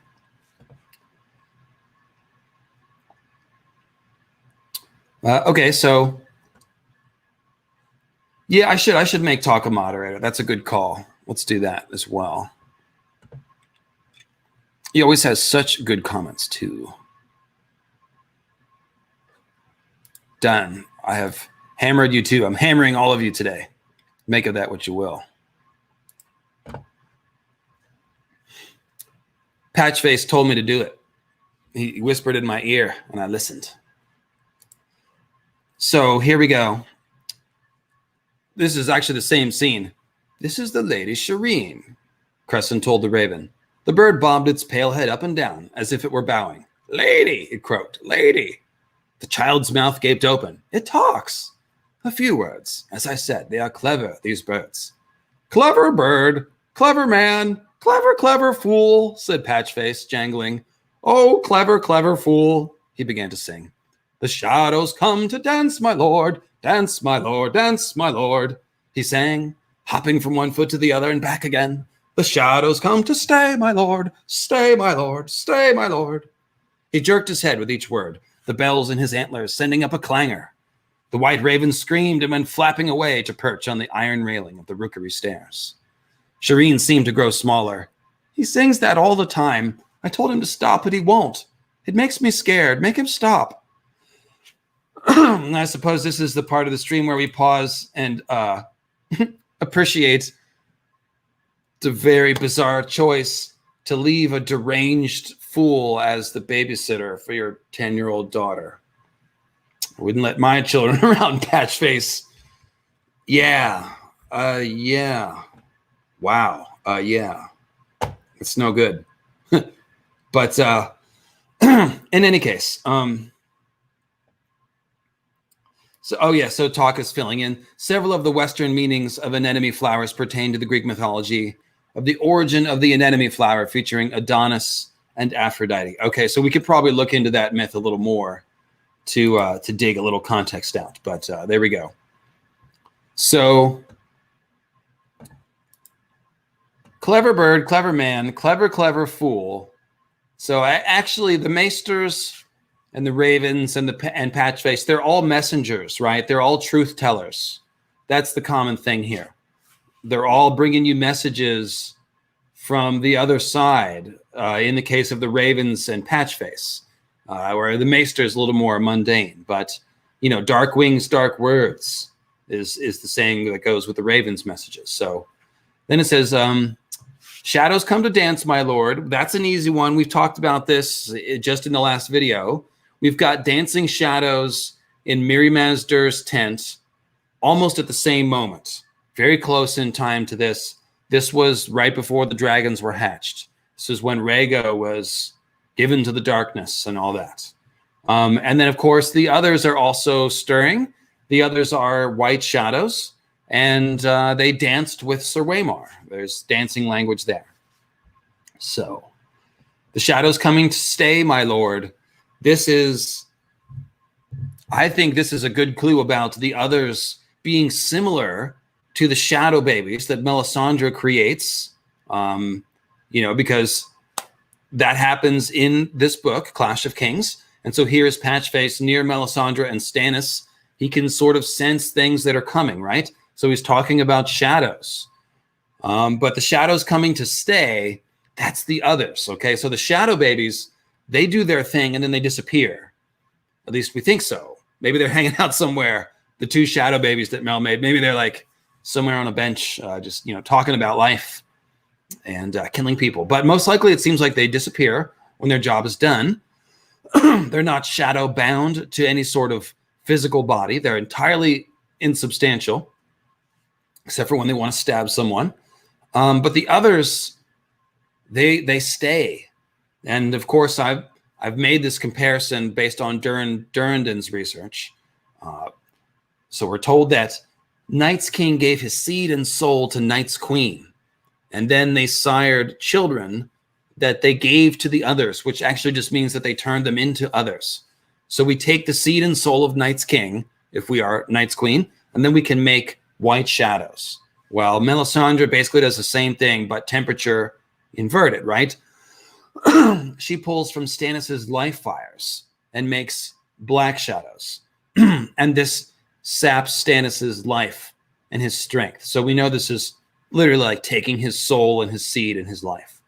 Okay, so Yeah, I should make Talk a moderator. That's a good call. Let's do that as well. He always has such good comments too. Done. I have hammered you too. I'm hammering all of you today. Make of that what you will. Patchface told me to do it. He whispered in my ear and I listened. So here we go. This is actually the same scene. This is the Lady Shireen, Cressen told the raven. The bird bobbed its pale head up and down as if it were bowing. Lady, it croaked. Lady. The child's mouth gaped open. It talks. A few words. As I said, they are clever, these birds. Clever bird, clever man, clever, clever fool, said Patchface, jangling. Oh, clever, clever fool, he began to sing. The shadows come to dance, my lord, dance, my lord, dance, my lord, he sang, hopping from one foot to the other and back again. The shadows come to stay, my lord, stay, my lord, stay, my lord. He jerked his head with each word, the bells in his antlers sending up a clangor. The white raven screamed and went flapping away to perch on the iron railing of the rookery stairs. Shireen seemed to grow smaller. He sings that all the time. I told him to stop, but he won't. It makes me scared. Make him stop. I suppose this is the part of the stream where we pause and appreciate the very bizarre choice to leave a deranged fool as the babysitter for your 10-year-old daughter. I wouldn't let my children around Patchface. Yeah. Yeah. Wow. Yeah. It's no good. But in any case, so Talk is filling in. Several of the Western meanings of anemone flowers pertain to the Greek mythology of the origin of the anemone flower featuring Adonis and Aphrodite. Okay, so we could probably look into that myth a little more to dig a little context out, but there we go. So, clever bird, clever man, clever, clever fool. So actually the maesters and the ravens and Patchface, they're all messengers, right? They're all truth tellers. That's the common thing here. They're all bringing you messages from the other side. In the case of the ravens and Patchface, where the maester is a little more mundane, but you know, dark wings, dark words is the saying that goes with the ravens' messages. So then it says, shadows come to dance, my lord. That's an easy one. We've talked about this just in the last video. We've got dancing shadows in Mirri Maz Dur's tent almost at the same moment. Very close in time to this. This was right before the dragons were hatched. This is when Rhaego was given to the darkness and all that. And then, of course, the others are also stirring. The others are white shadows. And they danced with Sir Waymar. There's dancing language there. So, the shadows coming to stay, my lord. I think this is a good clue about the others being similar to the shadow babies that Melisandre creates. Because that happens in this book, Clash of Kings. And so here is Patchface near Melisandre and Stannis. He can sort of sense things that are coming, right? So he's talking about shadows. But the shadows coming to stay, that's the others, okay? So the shadow babies, they do their thing and then they disappear. At least we think so. Maybe they're hanging out somewhere, the two shadow babies that Mel made. Maybe they're like somewhere on a bench, just, talking about life and killing people. But most likely it seems like they disappear when their job is done. They're not shadow bound to any sort of physical body. They're entirely insubstantial, except for when they want to stab someone. But the others, they stay. And of course, I've made this comparison based on Durrandon's research. So we're told that Night's King gave his seed and soul to Night's Queen. And then they sired children that they gave to the others, which actually just means that they turned them into others. So we take the seed and soul of Night's King, if we are Night's Queen, and then we can make white shadows. Well, Melisandre basically does the same thing, but temperature inverted, right? She pulls from Stannis's life fires and makes black shadows. And this saps Stannis's life and his strength. So we know this is literally like taking his soul and his seed and his life.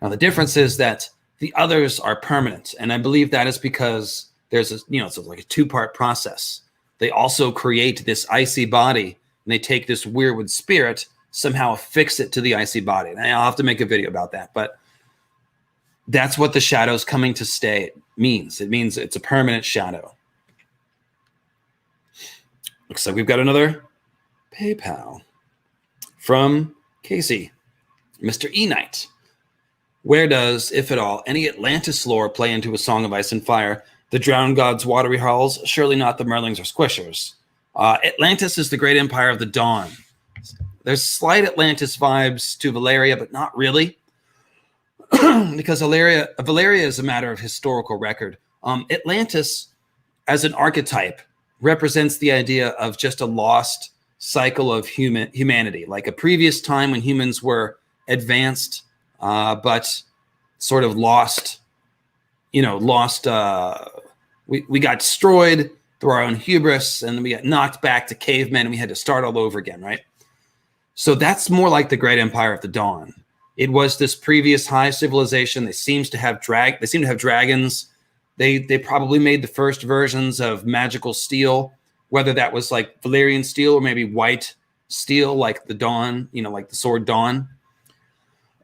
Now, the difference is that the others are permanent. And I believe that is because there's a, it's like a two-part process. They also create this icy body, and they take this Weirwood spirit, somehow affix it to the icy body. And I'll have to make a video about that. But that's what the shadows coming to stay means. It means it's a permanent shadow. Looks like we've got another PayPal from Casey. Mr. E. Knight. Where does, if at all, any Atlantis lore play into A Song of Ice and Fire? The drowned gods' watery halls? Surely not the Merlings or Squishers. Atlantis is the great empire of the dawn. There's slight Atlantis vibes to Valeria, but not really. Because Valeria is a matter of historical record. Atlantis, as an archetype, represents the idea of just a lost cycle of humanity, like a previous time when humans were advanced, but sort of lost. We got destroyed through our own hubris, and we got knocked back to cavemen, and we had to start all over again, right? So that's more like the Great Empire of the Dawn. It was this previous high civilization. They seem to have dragons. They probably made the first versions of magical steel, whether that was like Valyrian steel or maybe white steel, like the Dawn, like the sword Dawn.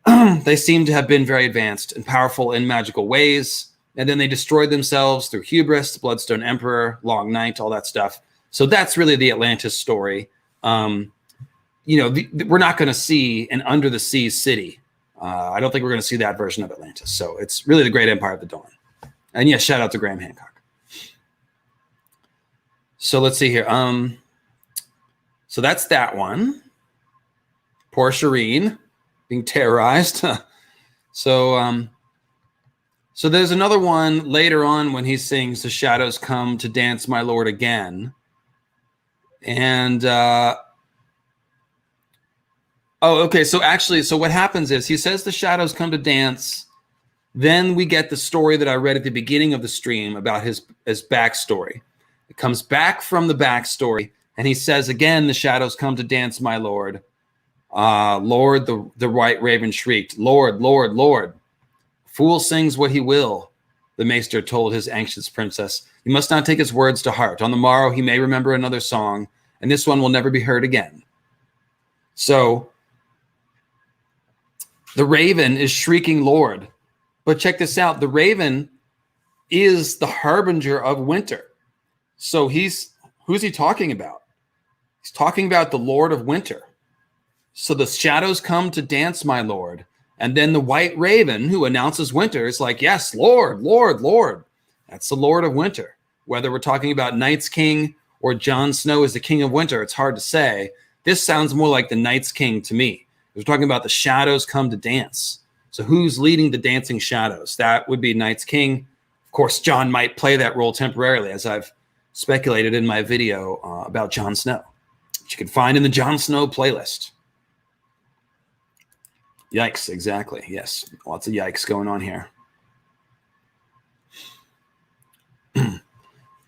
They seem to have been very advanced and powerful in magical ways. And then they destroyed themselves through hubris, Bloodstone Emperor, Long Night, all that stuff. So that's really the Atlantis story. We're not going to see an under the sea city. I don't think we're going to see that version of Atlantis. So it's really the Great Empire of the Dawn. And yes, shout out to Graham Hancock. So let's see here. So that's that one. Poor Shireen being terrorized. So there's another one later on when he sings "The shadows come to dance my lord again." And so what happens is he says the shadows come to dance. Then we get the story that I read at the beginning of the stream about his backstory. It comes back from the backstory, and he says again, the shadows come to dance my lord. Lord, the white raven shrieked, Lord, Lord, Lord. Fool sings what he will, the maester told his anxious princess. You must not take his words to heart. On the morrow he may remember another song, and this one will never be heard again. So the raven is shrieking Lord. But check this out. The raven is the harbinger of winter. So who's he talking about? He's talking about the Lord of Winter. So the shadows come to dance, my lord. And then the white raven who announces winter is like, yes, Lord, Lord, Lord. That's the Lord of Winter. Whether we're talking about Night's King or Jon Snow as the King of Winter, it's hard to say. This sounds more like the Night's King to me. We're talking about the shadows come to dance. So who's leading the dancing shadows? That would be Night's King. Of course, Jon might play that role temporarily, as I've speculated in my video about Jon Snow, which you can find in the Jon Snow playlist. Yikes, exactly. Yes, lots of yikes going on here.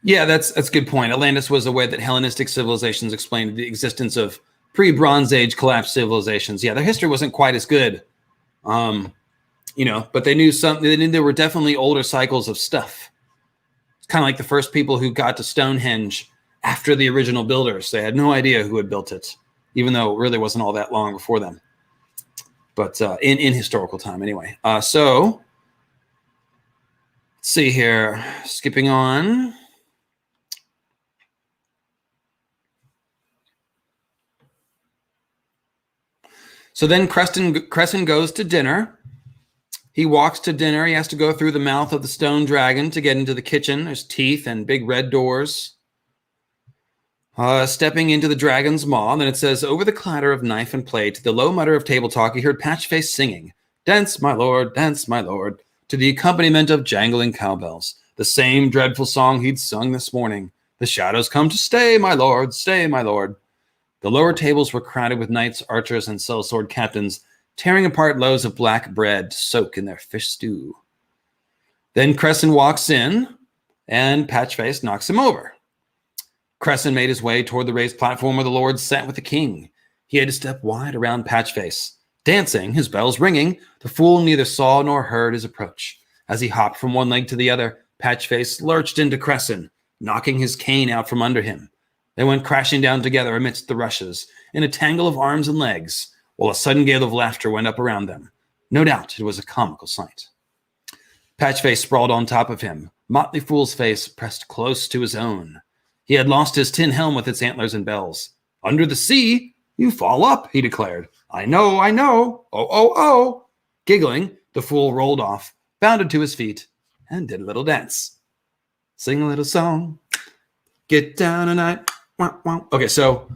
Yeah, that's a good point. Atlantis was a way that Hellenistic civilizations explained the existence of pre-Bronze Age collapsed civilizations. Yeah, their history wasn't quite as good. But they knew something. They knew there were definitely older cycles of stuff. It's kind of like the first people who got to Stonehenge after the original builders. They had no idea who had built it, even though it really wasn't all that long before them. But in historical time, anyway. So let's see here. Skipping on. So then Cressen goes to dinner. He walks to dinner. He has to go through the mouth of the stone dragon to get into the kitchen. There's teeth and big red doors. Stepping into the dragon's maw. And then it says, over the clatter of knife and plate, the low mutter of table talk, he heard Patchface singing, dance, my lord, to the accompaniment of jangling cowbells. The same dreadful song he'd sung this morning. The shadows come to stay, my lord, stay, my lord. The lower tables were crowded with knights, archers, and sellsword captains, tearing apart loaves of black bread to soak in their fish stew. Then Cressen walks in, and Patchface knocks him over. Cressen made his way toward the raised platform where the lords sat with the king. He had to step wide around Patchface. Dancing, his bells ringing, the fool neither saw nor heard his approach. As he hopped from one leg to the other, Patchface lurched into Cressen, knocking his cane out from under him. They went crashing down together amidst the rushes, in a tangle of arms and legs, while a sudden gale of laughter went up around them. No doubt it was a comical sight. Patchface sprawled on top of him, Motley Fool's face pressed close to his own. He had lost his tin helm with its antlers and bells. Under the sea, you fall up, he declared. I know, I know. Oh, oh, oh. Giggling, the fool rolled off, bounded to his feet, and did a little dance. Sing a little song. Get down tonight. Wah, wah. Okay, so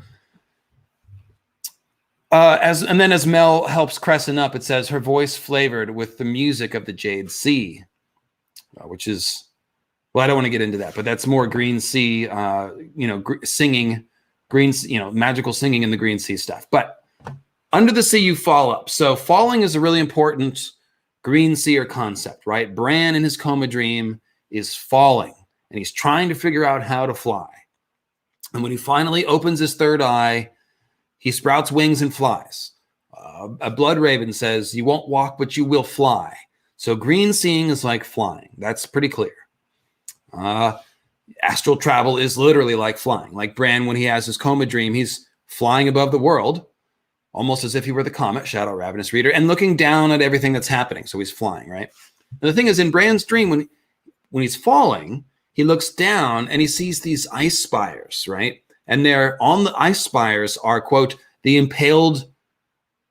as Mel helps Cressen up, it says her voice flavored with the music of the Jade Sea, which is, well, I don't want to get into that, but that's more Green Sea, singing, magical singing in the Green Sea stuff. But under the sea, you fall up. So falling is a really important Green Seer concept, right? Bran in his coma dream is falling, and he's trying to figure out how to fly. And when he finally opens his third eye, he sprouts wings and flies. A blood raven says, you won't walk, but you will fly. So green seeing is like flying. That's pretty clear. Astral travel is literally like flying. Like Bran, when he has his coma dream, he's flying above the world, almost as if he were the comet, shout out Ravenous Reader, and looking down at everything that's happening. So he's flying, right? And the thing is, in Bran's dream, when he's falling, he looks down and he sees these ice spires, right? And there on the ice spires are, quote, the impaled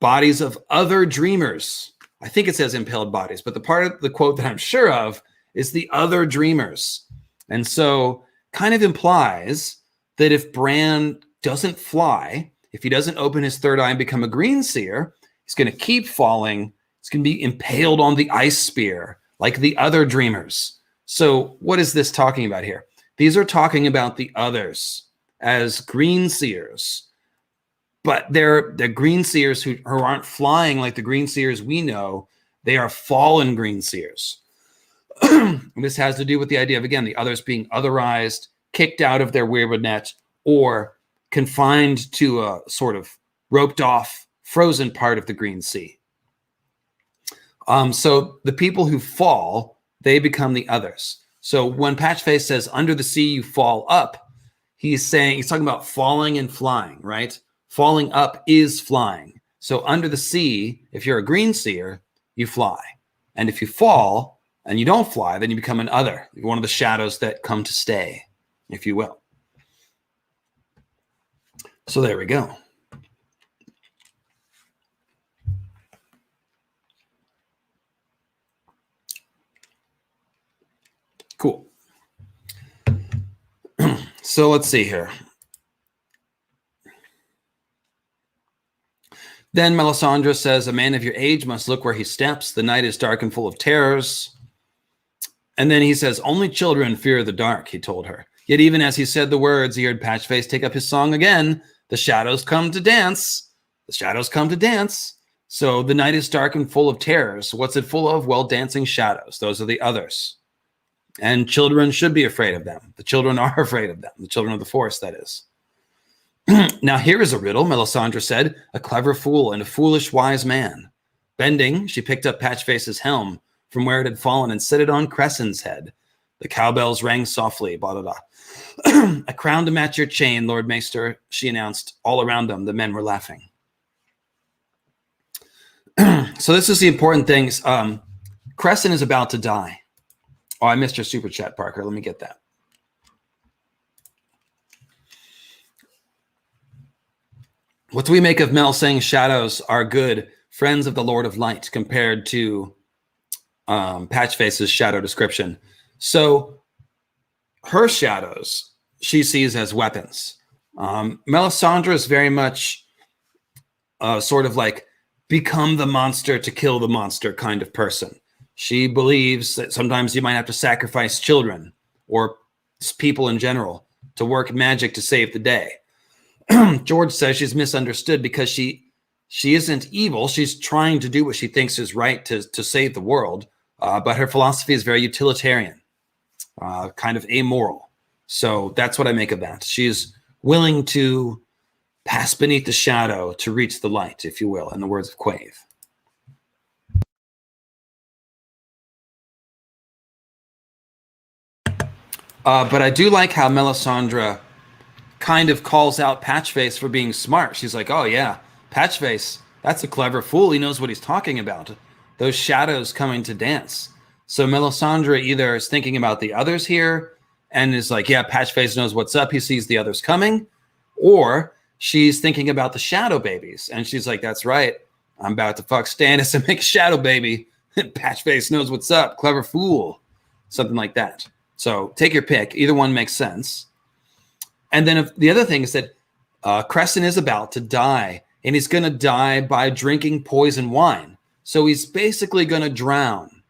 bodies of other dreamers. I think it says impaled bodies, but the part of the quote that I'm sure of is the other dreamers. And so kind of implies that if Bran doesn't fly, if he doesn't open his third eye and become a green seer, he's going to keep falling. He's going to be impaled on the ice spear like the other dreamers. So what is this talking about here? These are talking about the others as green seers, but they're green seers who aren't flying like the green seers we know. They are fallen green seers. This has to do with the idea of, again, the others being otherized, kicked out of their Weirwood net, or confined to a sort of roped off, frozen part of the Green Sea. So the people who fall, they become the others. So when Patchface says, under the sea, you fall up, he's talking about falling and flying, right? Falling up is flying. So under the sea, if you're a green seer, you fly. And if you fall and you don't fly, then you become an other, one of the shadows that come to stay, if you will. So there we go. Cool. So let's see here. Then Melisandre says, a man of your age must look where he steps. The night is dark and full of terrors. And then he says, only children fear the dark, he told her. Yet even as he said the words, he heard Patchface take up his song again. The shadows come to dance. The shadows come to dance. So the night is dark and full of terrors. What's it full of? Well, dancing shadows. Those are the others. And children should be afraid of them. The children are afraid of them. The children of the forest, that is. Now here is a riddle, Melisandre said, a clever fool and a foolish wise man. Bending, she picked up Patchface's helm from where it had fallen and set it on Cressen's head. The cowbells rang softly, blah, blah, blah. A crown to match your chain, Lord Maester, she announced. All around them, the men were laughing. So this is the important thing. Cressen is about to die. Oh, I missed your super chat, Parker. Let me get that. What do we make of Mel saying shadows are good, friends of the Lord of Light, compared to Patchface's shadow description? So her shadows she sees as weapons. Melisandre is very much sort of like become the monster to kill the monster kind of person. She believes that sometimes you might have to sacrifice children or people in general to work magic to save the day. George says she's misunderstood because she isn't evil. She's trying to do what she thinks is right to save the world. But her philosophy is very utilitarian, kind of amoral. So that's what I make of that. She is willing to pass beneath the shadow to reach the light, if you will, in the words of Quave. But I do like how Melisandre kind of calls out Patchface for being smart. She's like, oh yeah, Patchface, that's a clever fool. He knows what he's talking about. Those shadows coming to dance. So Melisandre either is thinking about the others here and is like, yeah, Patchface knows what's up. He sees the others coming. Or she's thinking about the shadow babies. And she's like, that's right. I'm about to fuck Stannis and make a shadow baby. Patchface knows what's up. Clever fool. Something like that. So take your pick. Either one makes sense. And then if the other thing is that Cressen is about to die. And he's going to die by drinking poison wine. So he's basically going to drown.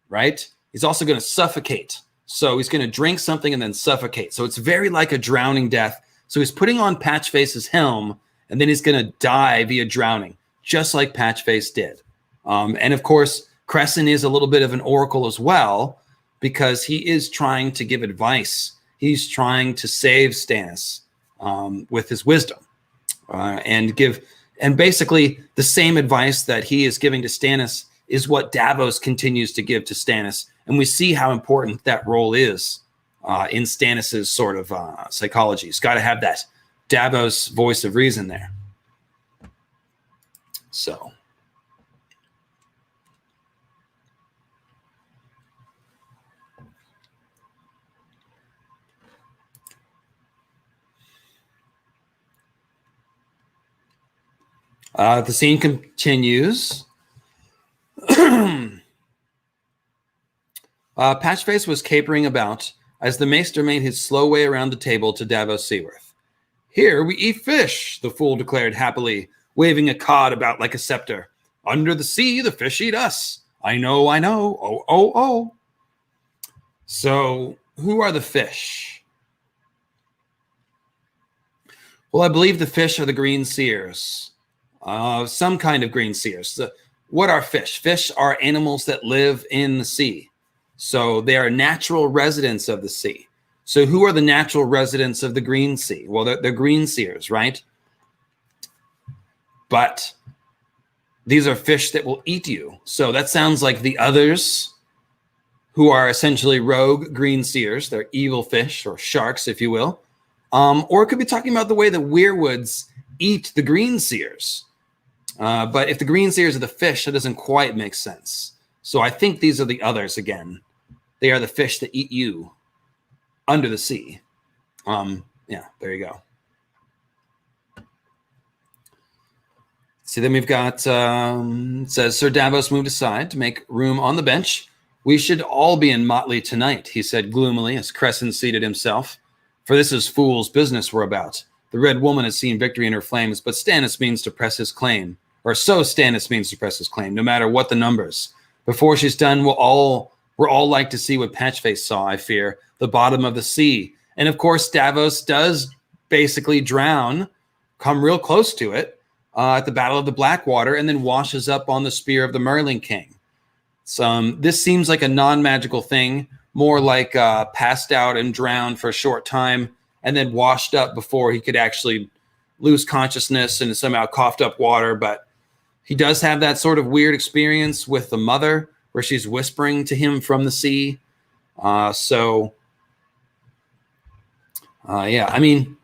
Right? He's also going to suffocate. So he's going to drink something and then suffocate. So it's very like a drowning death. So he's putting on Patchface's helm, and then he's going to die via drowning, just like Patchface did. And of course, Cressen is a little bit of an oracle as well, because he is trying to give advice. He's trying to save Stannis with his wisdom and basically the same advice that he is giving to Stannis is what Davos continues to give to Stannis. And we see how important that role is in Stannis's sort of psychology. He's got to have that Davos voice of reason there. So. The scene continues. Patchface was capering about as the maester made his slow way around the table to Davos Seaworth. Here we eat fish, the fool declared happily, waving a cod about like a scepter. Under the sea, the fish eat us. I know. Oh, oh, oh. So who are the fish? Well, I believe the fish are the green seers. Some kind of green seers. What are fish? Fish are animals that live in the sea. So they are natural residents of the sea. So who are the natural residents of the green sea? Well, they're green seers, right? But these are fish that will eat you. So that sounds like the others, who are essentially rogue green seers. They're evil fish or sharks, if you will. Or it could be talking about the way the Weirwoods eat the green seers. But if the green seers are the fish, that doesn't quite make sense. So I think these are the others again. They are the fish that eat you under the sea. Yeah, there you go. See, then we've got, it says, Sir Davos moved aside to make room on the bench. We should all be in motley tonight, he said gloomily as Cressen seated himself. For this is fool's business we're about. The Red Woman has seen victory in her flames, but Stannis means to press his claim. Or so Stannis means to press his claim, no matter what the numbers. Before she's done, we're all like to see what Patchface saw, I fear, the bottom of the sea. And of course, Davos does basically drown, come real close to it, at the Battle of the Blackwater, and then washes up on the spear of the Merling King. So this seems like a non-magical thing, more like passed out and drowned for a short time, and then washed up before he could actually lose consciousness and somehow coughed up water. But he does have that sort of weird experience with the mother where she's whispering to him from the sea. Yeah, I mean,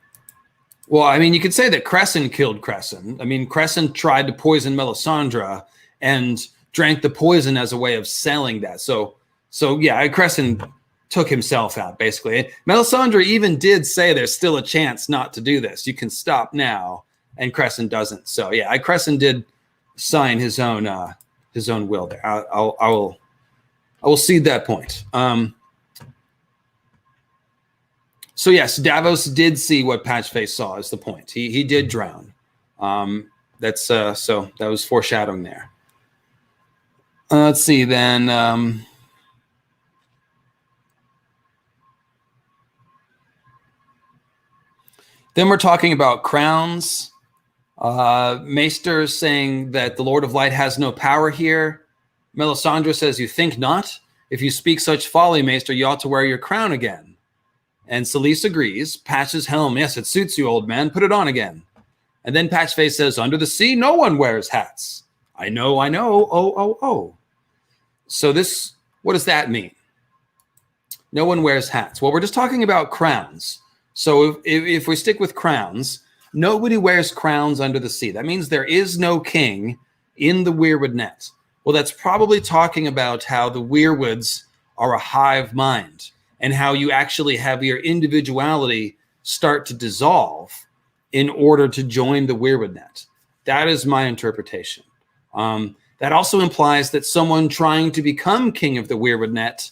you could say that Cressen killed Cressen. I mean, Cressen tried to poison Melisandre and drank the poison as a way of selling that. So yeah, Cressen took himself out, basically. Melisandre even did say there's still a chance not to do this. You can stop now, and Cressen doesn't. So yeah, Cressen did sign his own will there. I will cede that point. So yes, Davos did see what Patchface saw is the point. He did drown. That's so that was foreshadowing there. Let's see then. Then we're talking about crowns. Maester saying that the Lord of Light has no power here. Melisandre says, you think not? If you speak such folly, Maester, you ought to wear your crown again. And Celise agrees. Patch's helm, yes, it suits you, old man. Put it on again. And then Patchface says, under the sea, no one wears hats. I know. Oh. So this, what does that mean? No one wears hats. Well, we're just talking about crowns. So if we stick with crowns, nobody wears crowns under the sea. That means there is no king in the Weirwood net. Well, that's probably talking about how the Weirwoods are a hive mind and how you actually have your individuality start to dissolve in order to join the Weirwood net. That is my interpretation. That also implies that someone trying to become king of the Weirwood net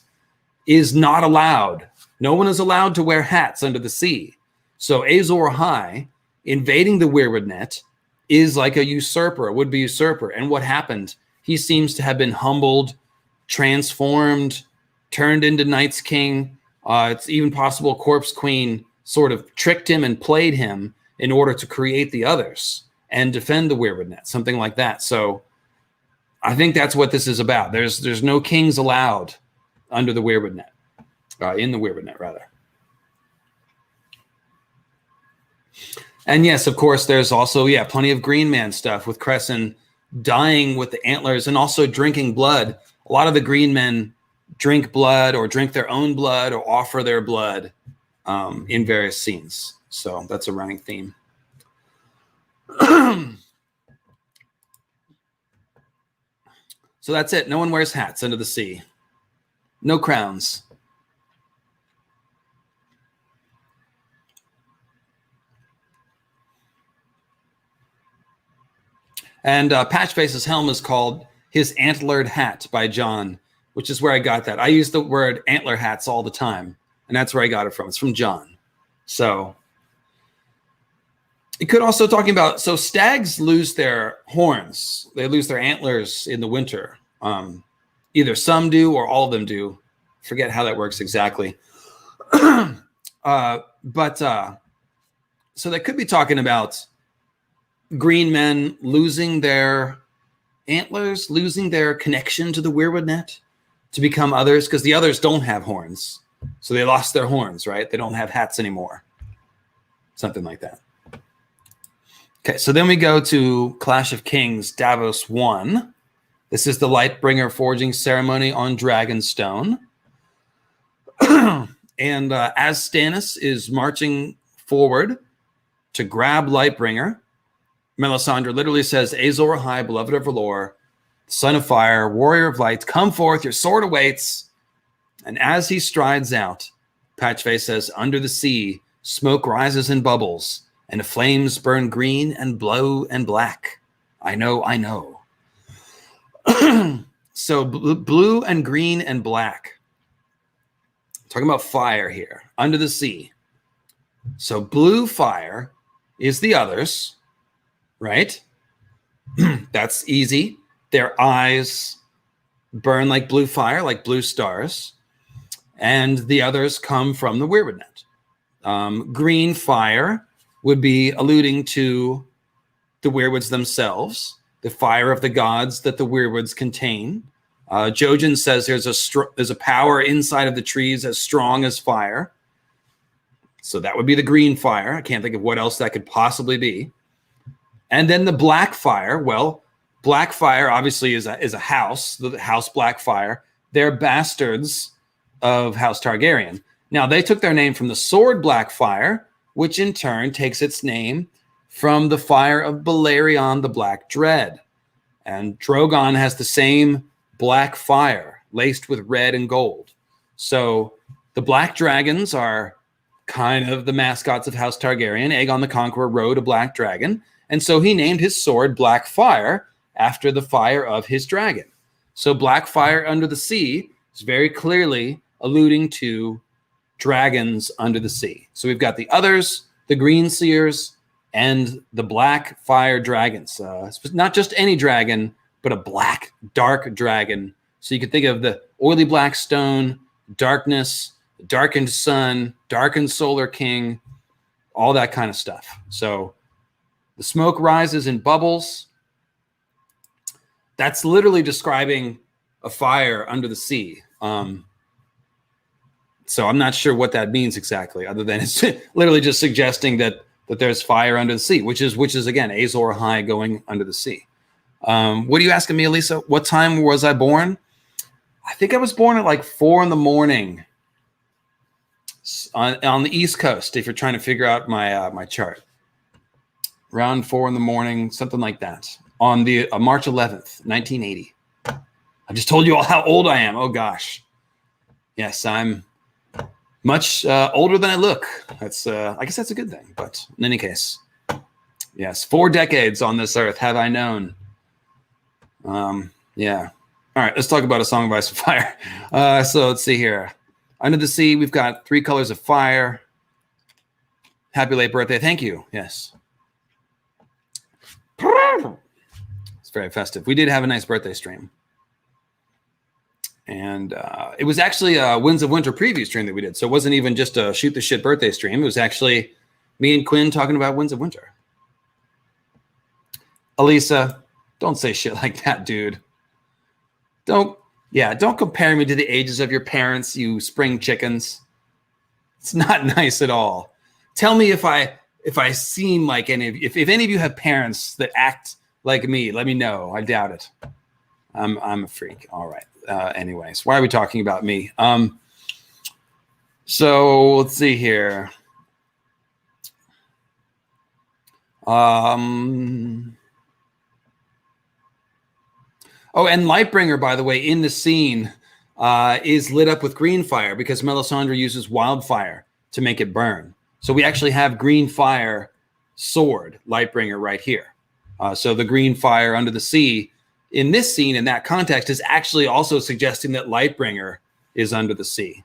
is not allowed. No one is allowed to wear hats under the sea. So Azor Ahai invading the Weirwood net is like a usurper, a would-be usurper. And what happened? He seems to have been humbled, transformed, turned into Night's King. It's even possible Corpse Queen sort of tricked him and played him in order to create the others and defend the Weirwood net, something like that. So I think that's what this is about. There's no kings allowed under the Weirwood net, in the Weirwood net, rather. And yes, of course, there's also, plenty of Green Man stuff with Cressen dying with the antlers and also drinking blood. A lot of the Green Men drink blood or drink their own blood or offer their blood in various scenes. So that's a running theme. So that's it. No one wears hats under the sea. No crowns. And Patchface's helm is called His Antlered Hat by John, which is where I got that. I use the word antler hats all the time, and that's where I got it from. It's from John. So it could also talking about, so stags lose their horns. They lose their antlers in the winter. Either some do or all of them do. Forget how that works exactly. So they could be talking about Green Men losing their antlers, losing their connection to the Weirwood net to become others, because the others don't have horns. So they lost their horns, right? They don't have hats anymore. Something like that. Okay, so then we go to Clash of Kings, Davos 1. This is the Lightbringer forging ceremony on Dragonstone. And as Stannis is marching forward to grab Lightbringer, Melisandre literally says, Azor Ahai, beloved of Valor, son of fire, warrior of light, come forth, your sword awaits. And as he strides out, Patchface says, under the sea, smoke rises in bubbles, and the flames burn green and blue and black. I know. So blue and green and black. Talking about fire here, under the sea. So blue fire is the others, right? That's easy. Their eyes burn like blue fire, like blue stars. And the others come from the Weirwood net. Green fire would be alluding to the Weirwoods themselves, the fire of the gods that the Weirwoods contain. Jojen says there's a power inside of the trees as strong as fire. So that would be the green fire. I can't think of what else that could possibly be. And then the black fire. Well, black fire obviously is a house, the House Blackfire. They're bastards of House Targaryen. Now, they took their name from the sword Blackfire, which in turn takes its name from the fire of Balerion the Black Dread. And Drogon has the same black fire laced with red and gold. So the black dragons are kind of the mascots of House Targaryen. Aegon the Conqueror rode a black dragon, and so he named his sword Blackfire after the fire of his dragon. So Blackfire under the sea is very clearly alluding to dragons under the sea. So we've got the others, the green seers, and the black fire dragons. Not just any dragon, but a black, dark dragon. So you can think of the oily black stone, darkness, darkened sun, darkened solar king, all that kind of stuff. So the smoke rises in bubbles. That's literally describing a fire under the sea. So I'm not sure what that means exactly, other than it's literally just suggesting that there's fire under the sea, which is again Azor High going under the sea. What are you asking me, Elisa? What time was I born? I think I was born at like 4 a.m. on the East Coast. If you're trying to figure out my my chart, around 4 a.m, something like that, on the March 11th, 1980. I just told you all how old I am. Oh gosh, yes, I'm much older than I look. That's I guess that's a good thing. But in any case, yes, 4 decades on this earth have I known. Yeah. All right, let's talk about A Song of Ice and Fire. So let's see here. Under the sea, we've got 3 colors of fire. Happy late birthday. Thank you. Yes. It's very festive. We did have a nice birthday stream. And it was actually a Winds of Winter preview stream that we did. So it wasn't even just a shoot the shit birthday stream. It was actually me and Quinn talking about Winds of Winter. Elisa, don't say shit like that, dude. Don't compare me to the ages of your parents, you spring chickens. It's not nice at all. Tell me if I seem like any of you, if any of you have parents that act like me, let me know. I doubt it. I'm a freak. All right. Anyways, why are we talking about me? So let's see here. Oh, and Lightbringer, by the way, in the scene is lit up with green fire because Melisandre uses wildfire to make it burn. So we actually have green fire sword, Lightbringer, right here. So the green fire under the sea in this scene, in that context, is actually also suggesting that Lightbringer is under the sea,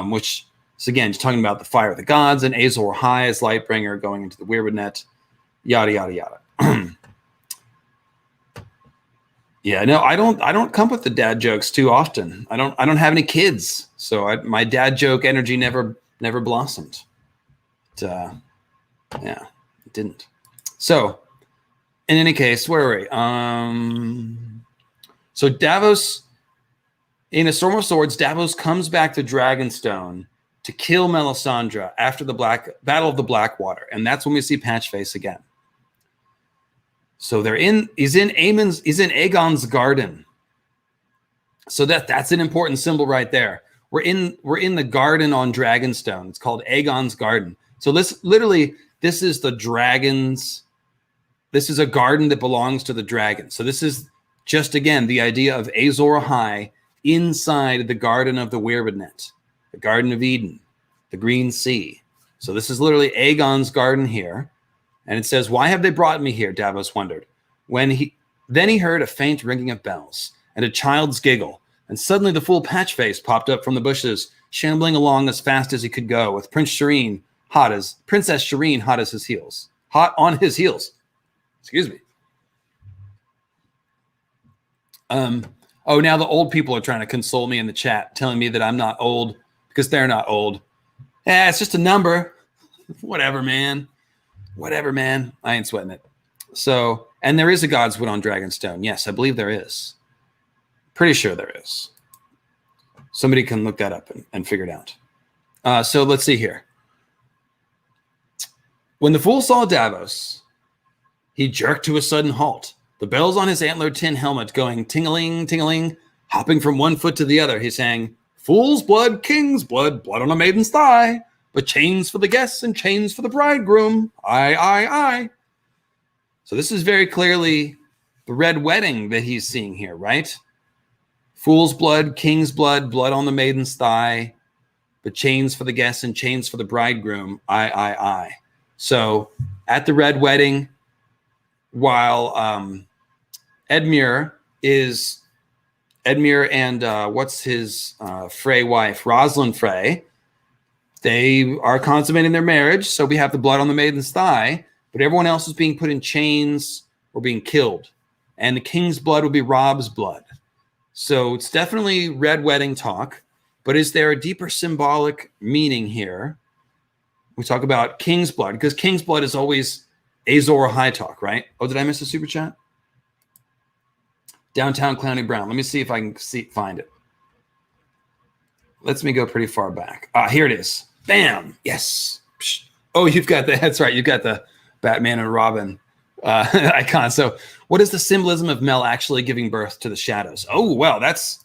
which is, again, just talking about the fire of the gods, and Azor High is Lightbringer going into the Weirwood net, yada, yada, yada. Yeah, no, I don't come with the dad jokes too often. I don't have any kids, so my dad joke energy never blossomed. Yeah, it didn't. So, in any case, where are we? So Davos, in A Storm of Swords, Davos comes back to Dragonstone to kill Melisandre after the Battle of the Blackwater, and that's when we see Patchface again. So he's in Aegon's garden. So that's an important symbol right there. We're in the garden on Dragonstone. It's called Aegon's Garden. So this is the dragons. This is a garden that belongs to the dragon. So this is just, again, the idea of Azor High inside the garden of the Weirwood net, the Garden of Eden, the Green Sea. So this is literally Aegon's garden here. And it says, "Why have they brought me here?" Davos wondered. Then he heard a faint ringing of bells and a child's giggle, and suddenly the fool Patchface popped up from the bushes, shambling along as fast as he could go, with Princess Shireen hot on his heels. Excuse me. Oh, now the old people are trying to console me in the chat, telling me that I'm not old because they're not old. Yeah, it's just a number. Whatever, man. I ain't sweating it. So, and there is a Godswood on Dragonstone. Yes, I believe there is. Pretty sure there is. Somebody can look that up and figure it out. So let's see here. When the fool saw Davos, he jerked to a sudden halt. The bells on his antlered tin helmet going ting-a-ling, ting-a-ling, hopping from one foot to the other. He sang, "Fool's blood, king's blood, blood on a maiden's thigh. But chains for the guests and chains for the bridegroom. Aye, aye, aye." So this is very clearly the red wedding that he's seeing here, right? Fool's blood, king's blood, blood on the maiden's thigh. But chains for the guests and chains for the bridegroom. Aye, aye, aye. So at the red wedding, while Edmure and what's his Frey wife, Rosalind Frey, they are consummating their marriage, so we have the blood on the maiden's thigh, but everyone else is being put in chains or being killed. And the king's blood will be Robb's blood. So it's definitely red wedding talk, but is there a deeper symbolic meaning here? We talk about king's blood, because king's blood is always Azor High talk, right? Oh, did I miss a super chat? Downtown Clowny Brown. Let me see if I can find it. Lets me go pretty far back. Here it is. Bam. Yes. Psh. Oh, you've got the, that's right. You've got the Batman and Robin icon. So what is the symbolism of Mel actually giving birth to the shadows? Oh, well, that's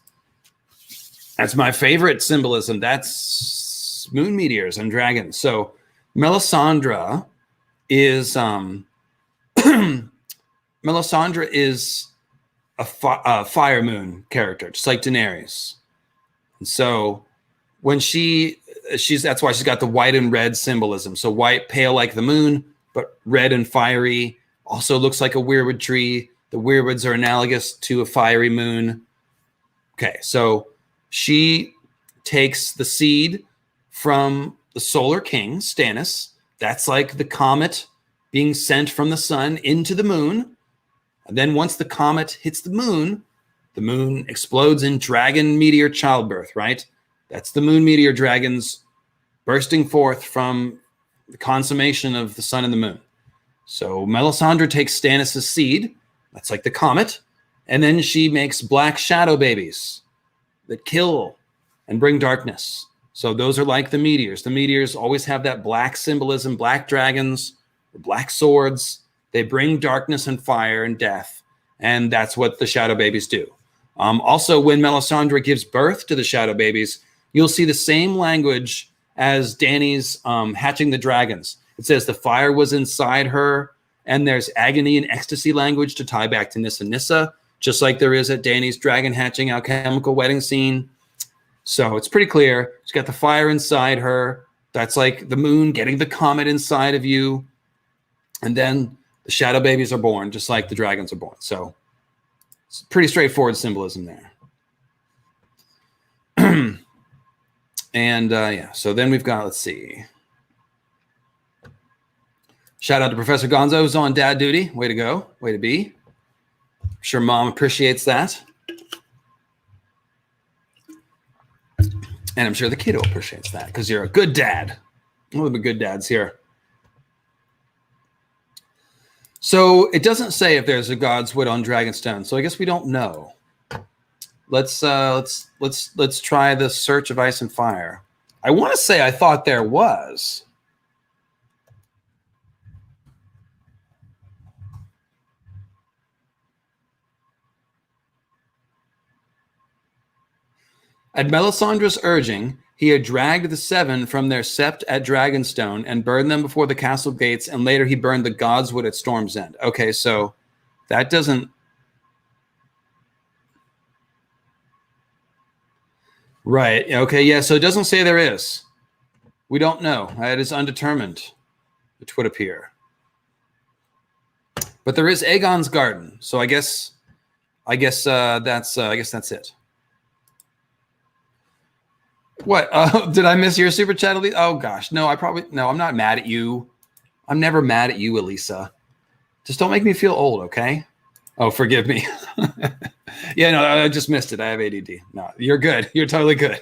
my favorite symbolism. That's moon meteors and dragons. So Melisandre is Melisandre is a fire moon character, just like Daenerys. And so when she's that's why she's got the white and red symbolism. So white, pale like the moon, but red and fiery. Also looks like a weirwood tree. The weirwoods are analogous to a fiery moon. Okay, so she takes the seed from the Solar King, Stannis. That's like the comet being sent from the sun into the moon. And then once the comet hits the moon explodes in dragon meteor childbirth, right? That's the moon meteor dragons bursting forth from the consummation of the sun and the moon. So Melisandre takes Stannis' seed, that's like the comet, and then she makes black shadow babies that kill and bring darkness. So those are like the meteors. The meteors always have that black symbolism, black dragons, black swords. They bring darkness and fire and death, and that's what the shadow babies do. Also, when Melisandre gives birth to the shadow babies, you'll see the same language as Dany's hatching the dragons. It says the fire was inside her, and there's agony and ecstasy language to tie back to Nissa Nissa, just like there is at Dany's dragon hatching alchemical wedding scene. So it's pretty clear. She's got the fire inside her. That's like the moon getting the comet inside of you. And then the shadow babies are born, just like the dragons are born. So it's pretty straightforward symbolism there. And yeah, so then we've got, let's see. Shout out to Professor Gonzo, who's on dad duty. Way to go. Way to be. I'm sure mom appreciates that. And I'm sure the kiddo appreciates that because you're a good dad. All the good dads here. So it doesn't say if there's a God's wood on Dragonstone. So I guess we don't know. Let's try the search of ice and fire. I want to say I thought there was. At Melisandre's urging, he had dragged the seven from their sept at Dragonstone and burned them before the castle gates, and later he burned the God's wood at Storm's End. Okay, so that doesn't... Right, okay, yeah, so it doesn't say there is. We don't know. It is undetermined, which would appear. But there is Aegon's Garden, so I guess that's it. What? Did I miss your super chat, Elisa? Oh gosh, no, I'm not mad at you. I'm never mad at you, Elisa. Just don't make me feel old, okay? Oh, forgive me. Yeah, no, I just missed it. I have ADD. No, you're good. You're totally good.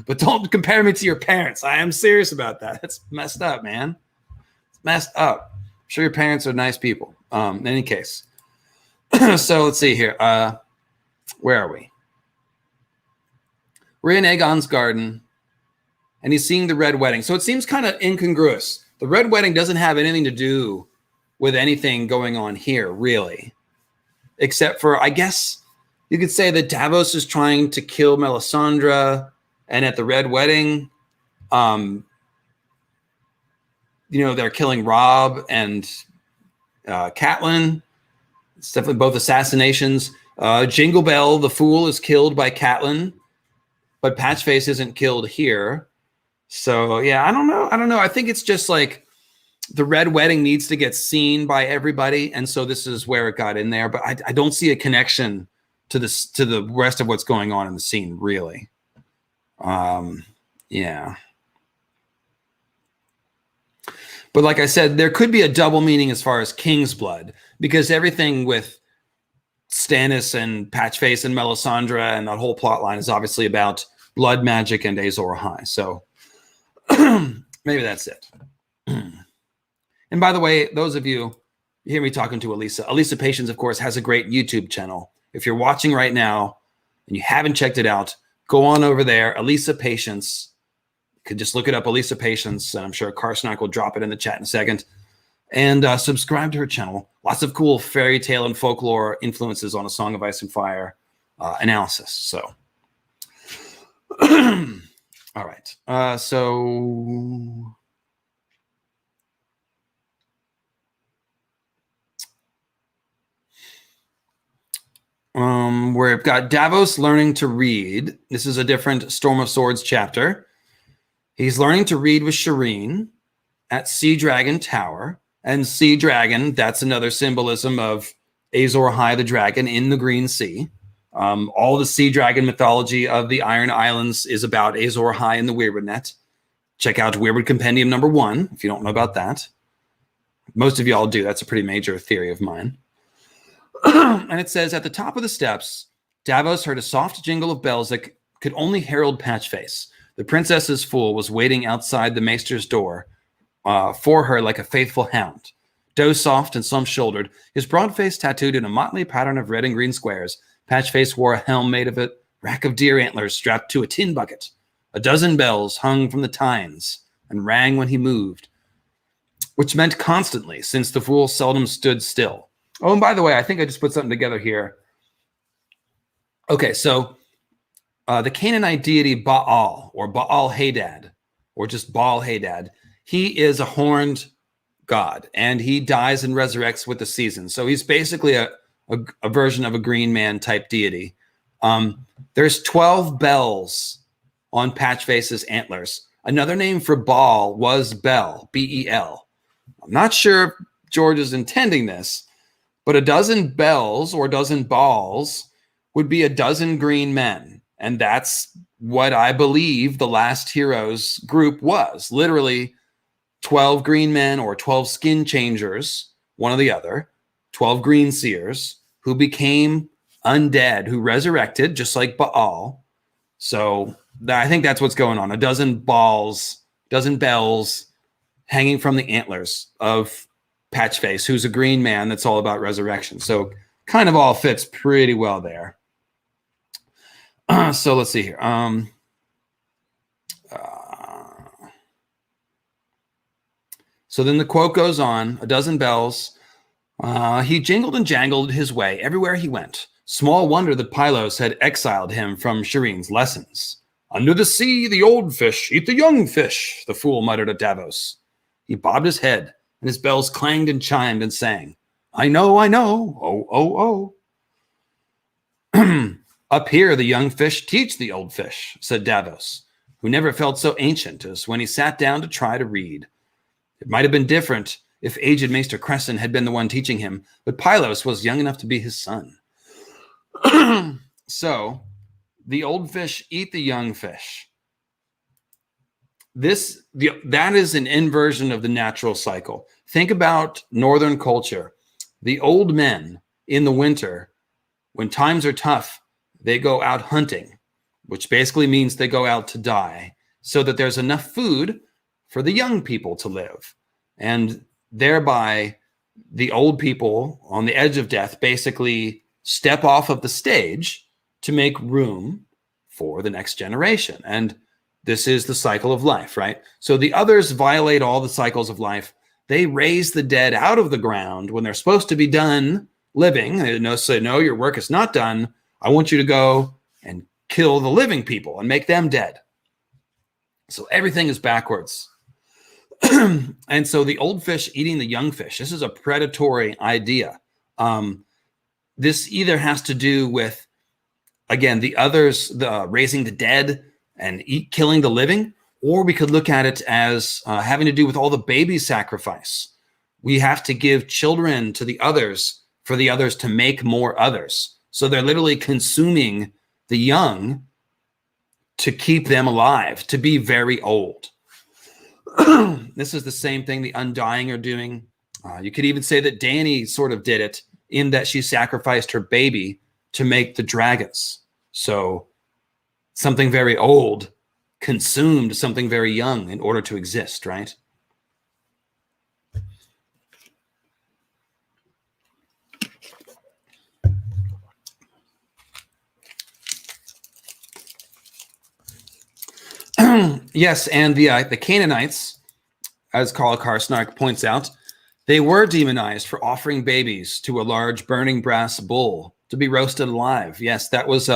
But don't compare me to your parents. I am serious about that. That's messed up, man. It's messed up. I'm sure your parents are nice people. In any case. So let's see here. Where are we? We're in Aegon's Garden, and he's seeing the Red Wedding. So it seems kind of incongruous. The Red Wedding doesn't have anything to do with anything going on here, really. Except for, I guess, you could say that Davos is trying to kill Melisandre, and at the Red Wedding, they're killing Robb and Catelyn. It's definitely both assassinations. Jingle Bell, the Fool, is killed by Catelyn. But Patchface isn't killed here. So, yeah, I don't know. I think it's just like the Red Wedding needs to get seen by everybody. And so this is where it got in there. But I don't see a connection to the rest of what's going on in the scene, really. Yeah. But like I said, there could be a double meaning as far as King's Blood. Because everything with Stannis and Patchface and Melisandre and that whole plot line is obviously about blood magic and Azor Ahai. So maybe that's it. And by the way, those of you hear me talking to Elisa. Elisa Patience, of course, has a great YouTube channel. If you're watching right now and you haven't checked it out, go on over there. Elisa Patience. You could just look it up, Elisa Patience. And I'm sure Karsnak will drop it in the chat in a second. And subscribe to her channel. Lots of cool fairy tale and folklore influences on A Song of Ice and Fire analysis. So, all right. We've got Davos learning to read. This is a different Storm of Swords chapter. He's learning to read with Shireen at Sea Dragon Tower. And Sea Dragon, that's another symbolism of Azor Ahai the dragon in the Green Sea. All the Sea Dragon mythology of the Iron Islands is about Azor Ahai and the Weirwood net. Check out Weirwood Compendium #1 if you don't know about that. Most of y'all do. That's a pretty major theory of mine. And it says, at the top of the steps, Davos heard a soft jingle of bells that could only herald Patchface. The princess's fool was waiting outside the maester's door for her like a faithful hound. Doe soft and slump-shouldered, his broad face tattooed in a motley pattern of red and green squares, Patchface wore a helm made of a rack of deer antlers strapped to a tin bucket. A dozen bells hung from the tines and rang when he moved, which meant constantly, since the fool seldom stood still. Oh, and by the way, I think I just put something together here. Okay, so the Canaanite deity Baal, or Baal Hadad, or just Baal Hadad, he is a horned god, and he dies and resurrects with the seasons. So he's basically a version of a green man type deity. There's 12 bells on Patchface's antlers. Another name for Baal was Bel, B-E-L. I'm not sure if George is intending this, but a dozen bells or a dozen balls would be a dozen green men. And that's what I believe the last heroes group was. Literally 12 green men or 12 skin changers, one or the other, 12 green seers who became undead, who resurrected just like Baal. So I think that's what's going on. A dozen balls, dozen bells hanging from the antlers of Patchface, who's a green man that's all about resurrection. So kind of all fits pretty well there. So let's see here. So then the quote goes on, a dozen bells. He jingled and jangled his way everywhere he went. Small wonder that Pylos had exiled him from Shireen's lessons. Under the sea, the old fish eat the young fish, the fool muttered at Davos. He bobbed his head, and his bells clanged and chimed and sang. I know, oh, oh, oh. Up here, the young fish teach the old fish, said Davos, who never felt so ancient as when he sat down to try to read. It might have been different if aged Maester Cressen had been the one teaching him, but Pylos was young enough to be his son. So, the old fish eat the young fish. That is an inversion of the natural cycle. Think about Northern culture. The old men in the winter, when times are tough, they go out hunting, which basically means they go out to die, so that there's enough food for the young people to live. And thereby, the old people on the edge of death basically step off of the stage to make room for the next generation. And this is the cycle of life, right? So the others violate all the cycles of life. They raise the dead out of the ground when they're supposed to be done living. They say, no, your work is not done. I want you to go and kill the living people and make them dead. So everything is backwards. And so the old fish eating the young fish, this is a predatory idea. This either has to do with, again, the others, raising the dead and killing the living, or we could look at it as having to do with all the baby sacrifice. We have to give children to the others for the others to make more others. So they're literally consuming the young to keep them alive, to be very old. This is the same thing the Undying are doing. You could even say that Dany sort of did it in that she sacrificed her baby to make the dragons. So something very old consumed something very young in order to exist, right? Yes, and the Canaanites, as Karl Karsnark points out, they were demonized for offering babies to a large burning brass bull to be roasted alive. Yes, that was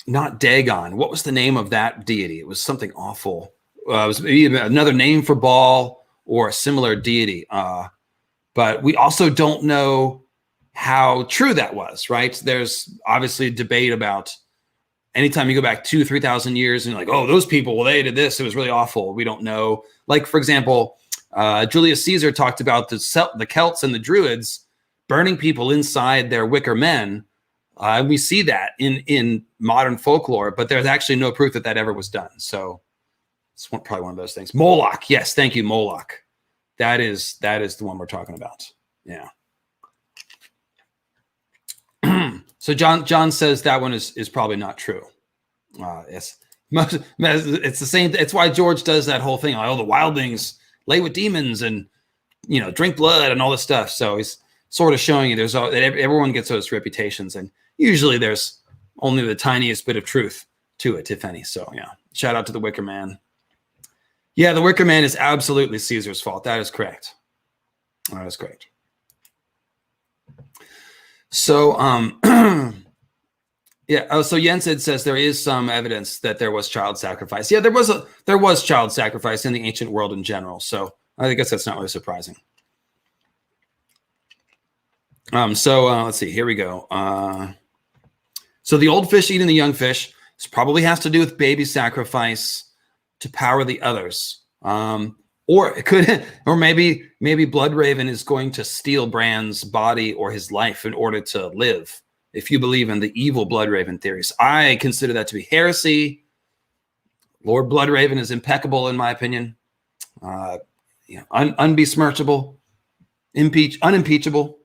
not Dagon. What was the name of that deity? It was something awful. It was maybe another name for Baal or a similar deity. But we also don't know how true that was, right? There's obviously a debate about anytime you go back 2,000-3,000 years and you're like, oh, those people, well, they did this. It was really awful. We don't know. Like, for example, Julius Caesar talked about the Celts and the Druids burning people inside their wicker men. We see that in modern folklore, but there's actually no proof that ever was done. So it's probably one of those things. Moloch. Yes. Thank you. Moloch. That is the one we're talking about. Yeah. So John says that one is probably not true. Yes. It's the same. It's why George does that whole thing. Oh, the wildlings lay with demons and, drink blood and all this stuff. So he's sort of showing you that everyone gets those reputations, and usually there's only the tiniest bit of truth to it, if any. So yeah, shout out to the Wicker Man. Yeah, the Wicker Man is absolutely Caesar's fault. That is correct. That is correct. So yeah. So Yensid says there is some evidence that there was child sacrifice. Yeah, there was child sacrifice in the ancient world in general. So I guess that's not really surprising. So let's see. Here we go. So the old fish eating the young fish. This probably has to do with baby sacrifice to power the others. Or it could, or maybe Bloodraven is going to steal Bran's body or his life in order to live. If you believe in the evil Bloodraven theories, I consider that to be heresy. Lord Bloodraven is impeccable in my opinion. Unbesmirchable, unimpeachable.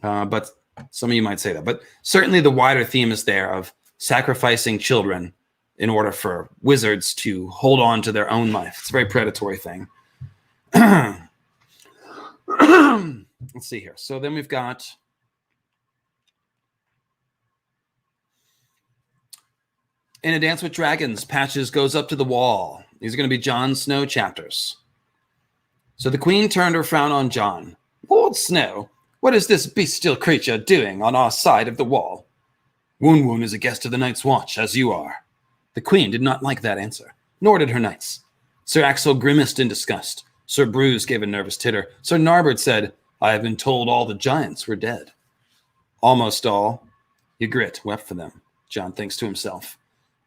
But some of you might say that. But certainly the wider theme is there of sacrificing children in order for wizards to hold on to their own life. It's a very predatory thing. Let's see here. So then we've got in A Dance with Dragons, Patches goes up to the wall. These are going to be Jon Snow chapters. So the queen turned her frown on Jon. Lord Snow, what is this bestial creature doing on our side of the wall? Woon Woon is a guest of the Night's Watch, as you are. The queen did not like that answer, nor did her knights. Sir Axel grimaced in disgust. Sir Bruce gave a nervous titter. Sir Narbert said, I have been told all the giants were dead. Almost all. Ygritte wept for them, Jon thinks to himself.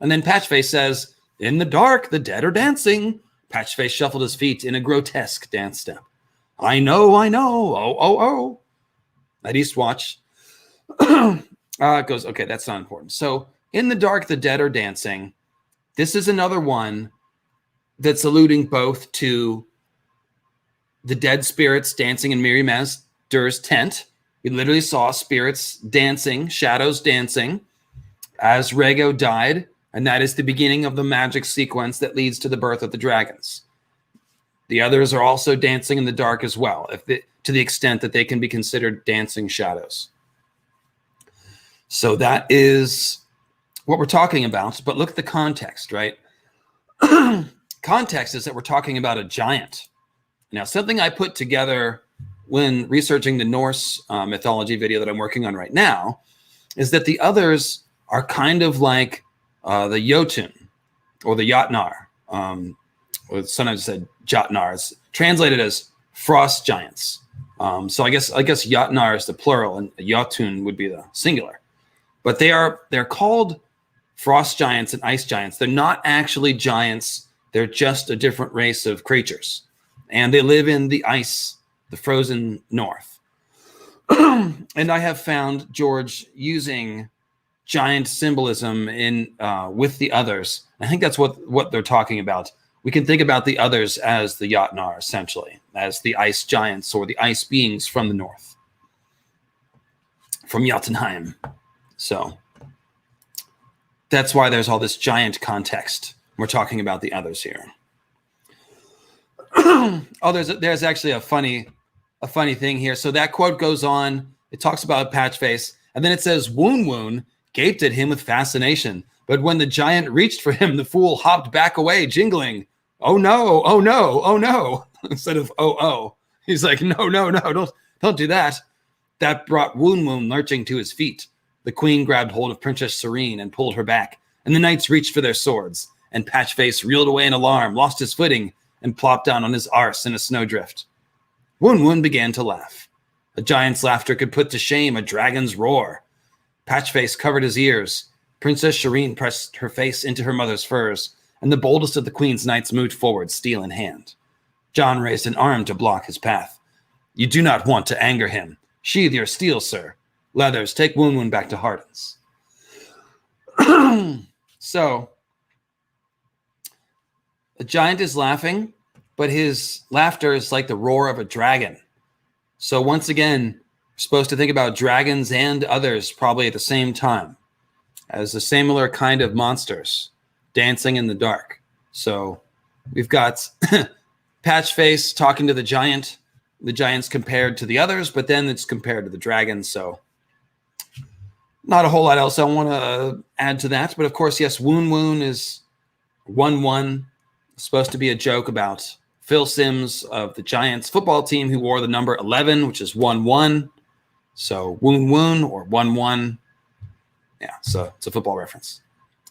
And then Patchface says, in the dark, the dead are dancing. Patchface shuffled his feet in a grotesque dance step. I know. Oh. At Eastwatch, it goes, okay, that's not important. So in the dark, the dead are dancing. This is another one that's alluding both to the dead spirits dancing in Miri Mazder's tent. We literally saw spirits dancing, shadows dancing as Rhaego died. And that is the beginning of the magic sequence that leads to the birth of the dragons. The others are also dancing in the dark as well, to the extent that they can be considered dancing shadows. So that is what we're talking about. But look at the context, right? Context is that we're talking about a giant. Now, something I put together when researching the Norse mythology video that I'm working on right now is that the others are kind of like the Jotun or the Jotnar, or sometimes said Jotnar. It's translated as frost giants. So I guess Jotnar is the plural and Jotun would be the singular. But they're called frost giants and ice giants. They're not actually giants. They're just a different race of creatures. And they live in the ice, the frozen north. And I have found George using giant symbolism in with the others. I think that's what they're talking about. We can think about the others as the Jotnar, essentially, as the ice giants or the ice beings from the north, from Jotunheim. So that's why there's all this giant context. We're talking about the others here. Oh, there's actually a funny thing here. So that quote goes on. It talks about Patchface, and then it says, Woon Woon gaped at him with fascination, But when the giant reached for him, the fool hopped back away, jingling, "Oh no, oh no, oh no," instead of "oh, oh." He's like, "No, no, no, don't do that." That brought Woon Woon lurching to his feet. The queen grabbed hold of Princess Shireen and pulled her back, and the knights reached for their swords, and Patchface reeled away in alarm, lost his footing, and plopped down on his arse in a snowdrift. Woon Woon began to laugh. A giant's laughter could put to shame a dragon's roar. Patchface covered his ears. Princess Shireen pressed her face into her mother's furs, and the boldest of the queen's knights moved forward, steel in hand. John raised an arm to block his path. "You do not want to anger him. Sheathe your steel, sir. Leathers, take Woon Woon back to Hardens." So, the giant is laughing, but his laughter is like the roar of a dragon. So once again, we're supposed to think about dragons and others probably at the same time as a similar kind of monsters dancing in the dark. So we've got Patchface talking to the giant. The giant's compared to the others, but then it's compared to the dragon. So not a whole lot else I want to add to that. But of course, yes, Woon Woon is 1-1. Supposed to be a joke about Phil Simms of the Giants football team who wore the number 11, which is 1-1. So Woon Woon or 1-1. Yeah, so it's a football reference.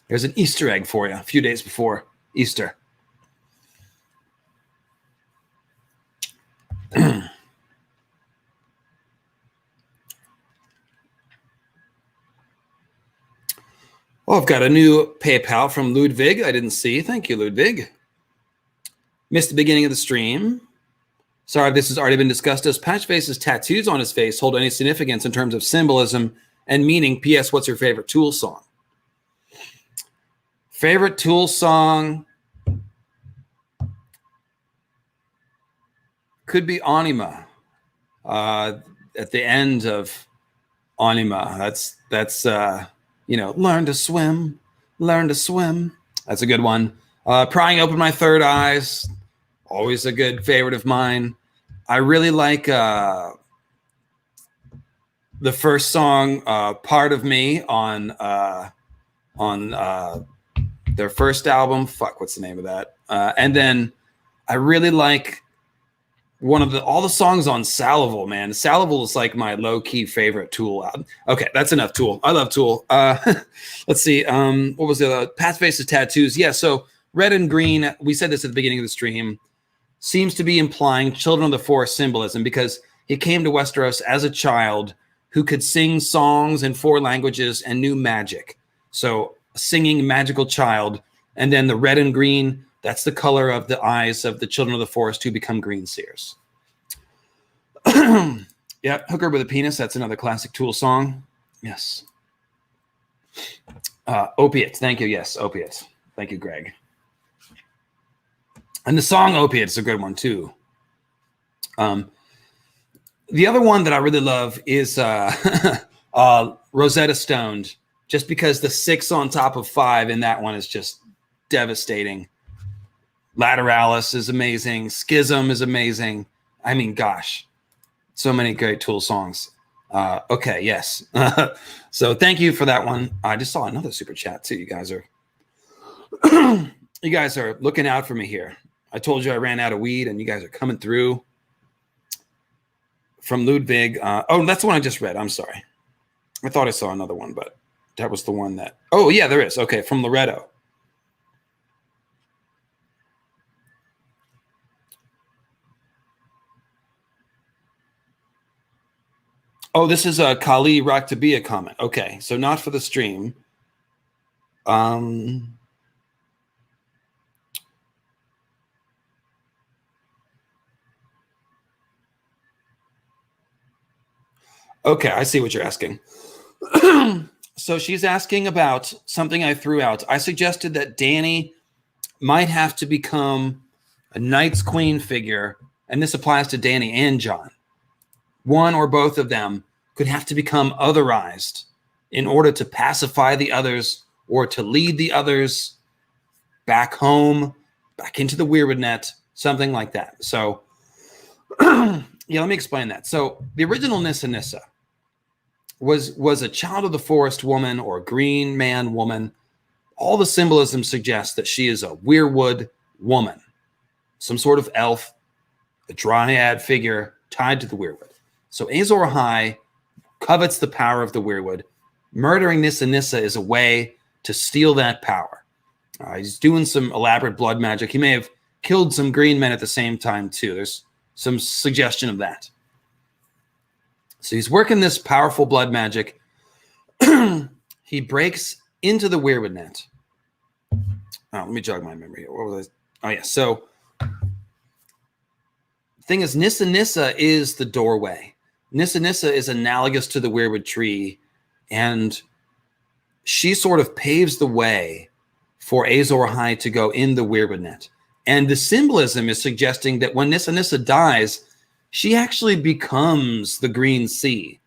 There's an Easter egg for you a few days before Easter. Well, I've got a new PayPal from Ludwig I didn't see. Thank you, Ludwig. Missed the beginning of the stream. Sorry if this has already been discussed. Does Patchface's tattoos on his face hold any significance in terms of symbolism and meaning? P.S. What's your favorite Tool song? Favorite Tool song could be Anima. At the end of Anima, that's learn to swim. That's a good one. Prying open my third eyes, always a good favorite of mine. I really like the first song, "Part of Me" on their first album. What's the name of that? And then I really like all the songs on Salival, man. Salival is like my low-key favorite Tool album. Okay, that's enough Tool. I love Tool. Let's see. What was the other? Patchface's tattoos. Yeah, so red and green, we said this at the beginning of the stream, seems to be implying Children of the Forest symbolism because he came to Westeros as a child who could sing songs in 4 languages and knew magic. So a singing magical child. And then the red and green, that's the color of the eyes of the Children of the Forest who become green seers. Yeah, Hooker with a Penis, that's another classic Tool song. Yes. Opiate, thank you. Yes, Opiate. Thank you, Greg. And the song Opiate is a good one, too. The other one that I really love is Rosetta Stoned, just because the 6 on top of 5 in that one is just devastating. Lateralis is amazing. Schism is amazing. I mean, gosh, so many great Tool songs. Okay, yes. So thank you for that one. I just saw another super chat, too. You guys are looking out for me here. I told you I ran out of weed, and you guys are coming through. From Ludwig. Oh, that's the one I just read. I'm sorry. I thought I saw another one, but that was the one that... Oh, yeah, there is. Okay, from Loretto. Oh, this is a Kali Raktabia comment. Okay, so not for the stream. Okay, I see what you're asking. So she's asking about something I threw out. I suggested that Dany might have to become a Knight's Queen figure, and this applies to Dany and Jon. One or both of them could have to become otherized in order to pacify the others or to lead the others back home, back into the Weirwood net, something like that. So, yeah, let me explain that. So the original Nissa Nissa was a child of the forest woman or green man woman all the symbolism suggests that she is a Weirwood woman, some sort of elf, a dryad figure tied to the Weirwood. So Azor Ahai covets the power of the Weirwood. Murdering Nissa Nissa is a way to steal that power. He's doing some elaborate blood magic. He may have killed some green men at the same time too. There's some suggestion of that. So he's working this powerful blood magic. He breaks into the Weirwood net. Oh, let me jog my memory here. What was I? Oh, yeah. So the thing is, Nissa Nissa is the doorway. Nissa Nissa is analogous to the Weirwood tree, and she sort of paves the way for Azor Ahai to go in the Weirwood net. And the symbolism is suggesting that when Nissa Nissa dies, she actually becomes the green sea.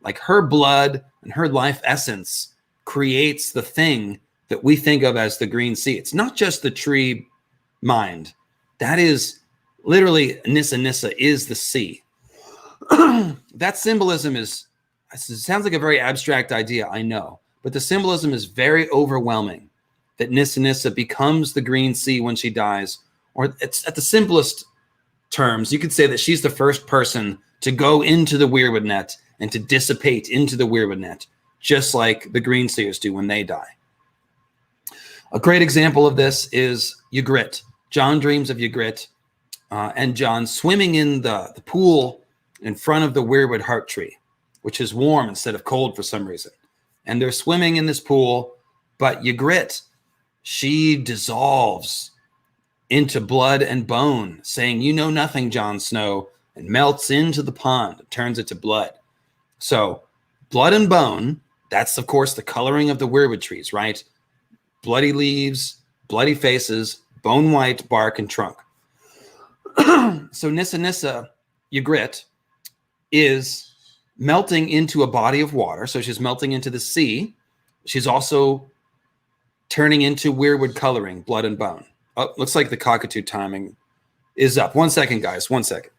Like her blood and her life essence creates the thing that we think of as the green sea. It's not just the tree mind. That is literally Nissa Nissa is the sea. That symbolism is, it sounds like a very abstract idea, I know, but the symbolism is very overwhelming that Nissa Nissa becomes the green sea when she dies, or it's at the simplest terms, you could say that she's the first person to go into the Weirwood net and to dissipate into the Weirwood net, just like the green seers do when they die. A great example of this is Ygritte. Jon dreams of Ygritte and Jon swimming in the pool in front of the Weirwood heart tree, which is warm instead of cold for some reason. And they're swimming in this pool, but Ygritte, she dissolves into blood and bone, saying, "You know nothing, Jon Snow," and melts into the pond and turns it to blood. So blood and bone, that's, of course, the coloring of the Weirwood trees, right? Bloody leaves, bloody faces, bone white bark and trunk. So Nissa Nissa, Ygritte, is melting into a body of water. So she's melting into the sea. She's also turning into Weirwood coloring, blood and bone. Oh, looks like the cockatoo timing is up. 1 second, guys. 1 second.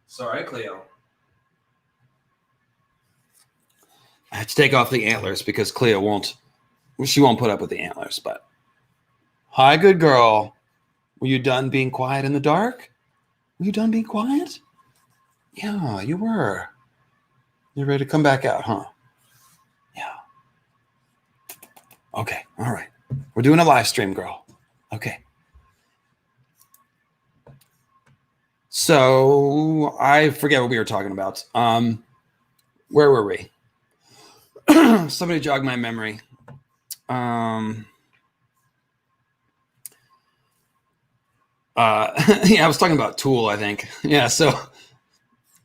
Sorry, Cleo. I had to take off the antlers because Cleo won't put up with the antlers, but hi, good girl. Were you done being quiet in the dark? Were you done being quiet? Yeah, you were. You're ready to come back out, huh? Yeah. Okay, all right. We're doing a live stream, girl. Okay. So I forget what we were talking about. Where were we? Somebody jog my memory. Yeah, I was talking about Tool, I think. Yeah, so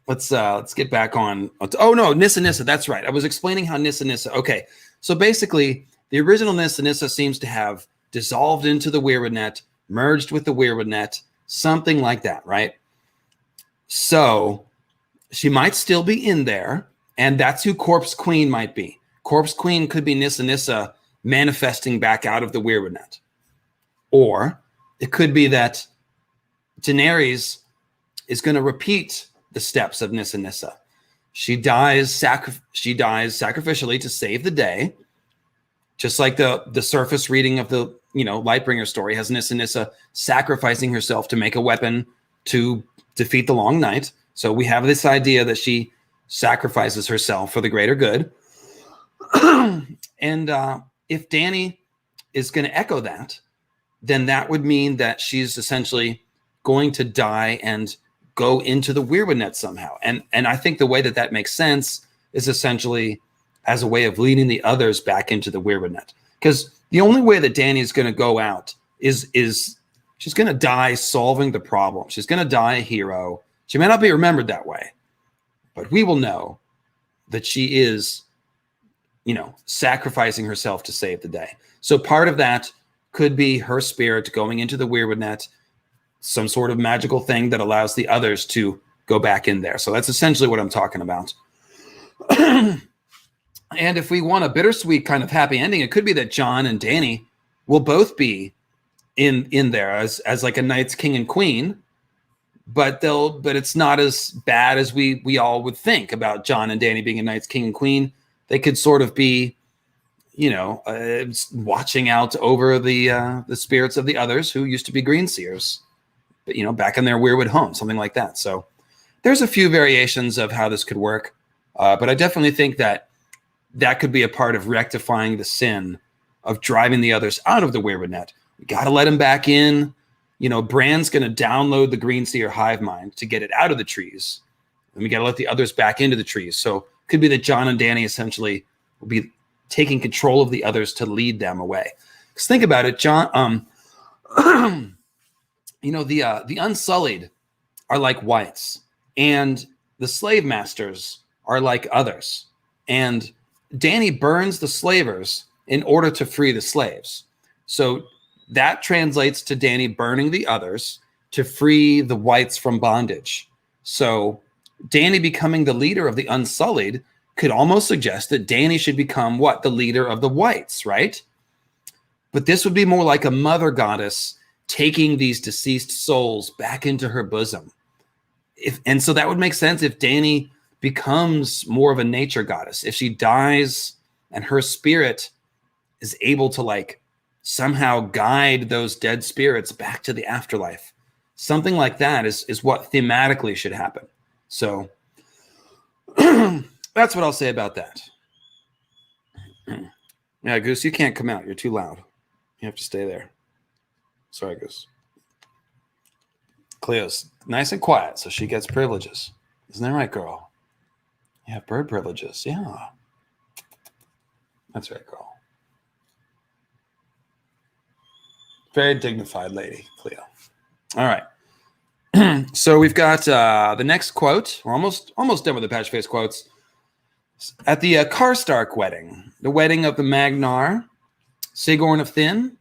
let's get back on. Oh no, Nissa Nissa, that's right. I was explaining how Nissa Nissa. Okay, so basically, the original Nissa Nissa seems to have dissolved into the Weirwood net, merged with the Weirwood net, something like that, right? So she might still be in there, and that's who Corpse Queen might be. Corpse Queen could be Nissa Nissa manifesting back out of the Weirwood net. Or it could be that Daenerys is going to repeat the steps of Nissa Nissa. She dies sacrificially to save the day, just like the surface reading of the Lightbringer story has Nissa Nissa sacrificing herself to make a weapon to defeat the Long Night. So we have this idea that she sacrifices herself for the greater good. And if Dany is going to echo that, then that would mean that she's essentially going to die and go into the Weirwood net somehow. And I think the way that makes sense is essentially as a way of leading the others back into the Weirwood net. Because the only way that Dany is going to go out is she's going to die solving the problem. She's going to die a hero. She may not be remembered that way, but we will know that she is, sacrificing herself to save the day. So part of that could be her spirit going into the Weirwood net, some sort of magical thing that allows the others to go back in there. So that's essentially what I'm talking about. And if we want a bittersweet kind of happy ending, it could be that Jon and Dany will both be in there as like a Night's King and Queen, but it's not as bad as we all would think about Jon and Dany being a Night's King and Queen. They could sort of be, watching out over the spirits of the others who used to be Greenseers, but back in their Weirwood home, something like that. So there's a few variations of how this could work, but I definitely think that could be a part of rectifying the sin of driving the others out of the Weirwood net. We got to let them back in. Bran's going to download the Greenseer hive mind to get it out of the trees. And we got to let the others back into the trees. So it could be that Jon and Dany essentially will be taking control of the others to lead them away. Because think about it, Jon, the Unsullied are like whites, and the slave masters are like others. And Dany burns the slavers in order to free the slaves. So that translates to Dany burning the others to free the whites from bondage. So Dany becoming the leader of the Unsullied could almost suggest that Dany should become what? The leader of the whites, right? But this would be more like a mother goddess taking these deceased souls back into her bosom. And so that would make sense if Dany becomes more of a nature goddess. If she dies and her spirit is able to somehow guide those dead spirits back to the afterlife. Something like that is what thematically should happen. So that's what I'll say about that. Yeah, Goose, you can't come out. You're too loud. You have to stay there. Sorry, Goose. Cleo's nice and quiet, so she gets privileges. Isn't that right, girl? You have bird privileges. Yeah. That's right, girl. Very dignified lady, Cleo. All right. So we've got the next quote. We're almost done with the Patchface quotes. At the Karstark wedding, the wedding of the Magnar, Sigorn of Thin,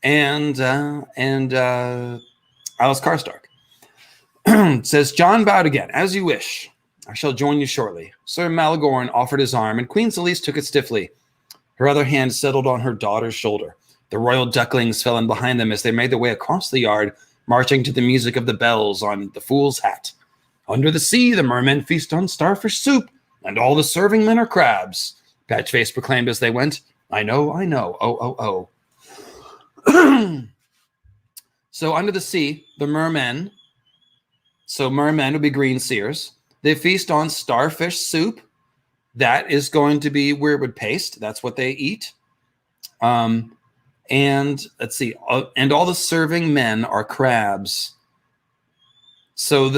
and Alice Karstark. It says, Jon bowed again. As you wish. I shall join you shortly. Sir Malagorn offered his arm, and Queen Selyse took it stiffly. Her other hand settled on her daughter's shoulder. The royal ducklings fell in behind them as they made their way across the yard, marching to the music of the bells on the Fool's Hat. Under the sea, the mermen feast on starfish soup, and all the serving men are crabs, Patchface proclaimed as they went. I know. Oh. So under the sea, the mermen, so mermen would be Greenseers, they feast on starfish soup. That is going to be Weirwood paste. That's what they eat. And let's see, and all the serving men are crabs. So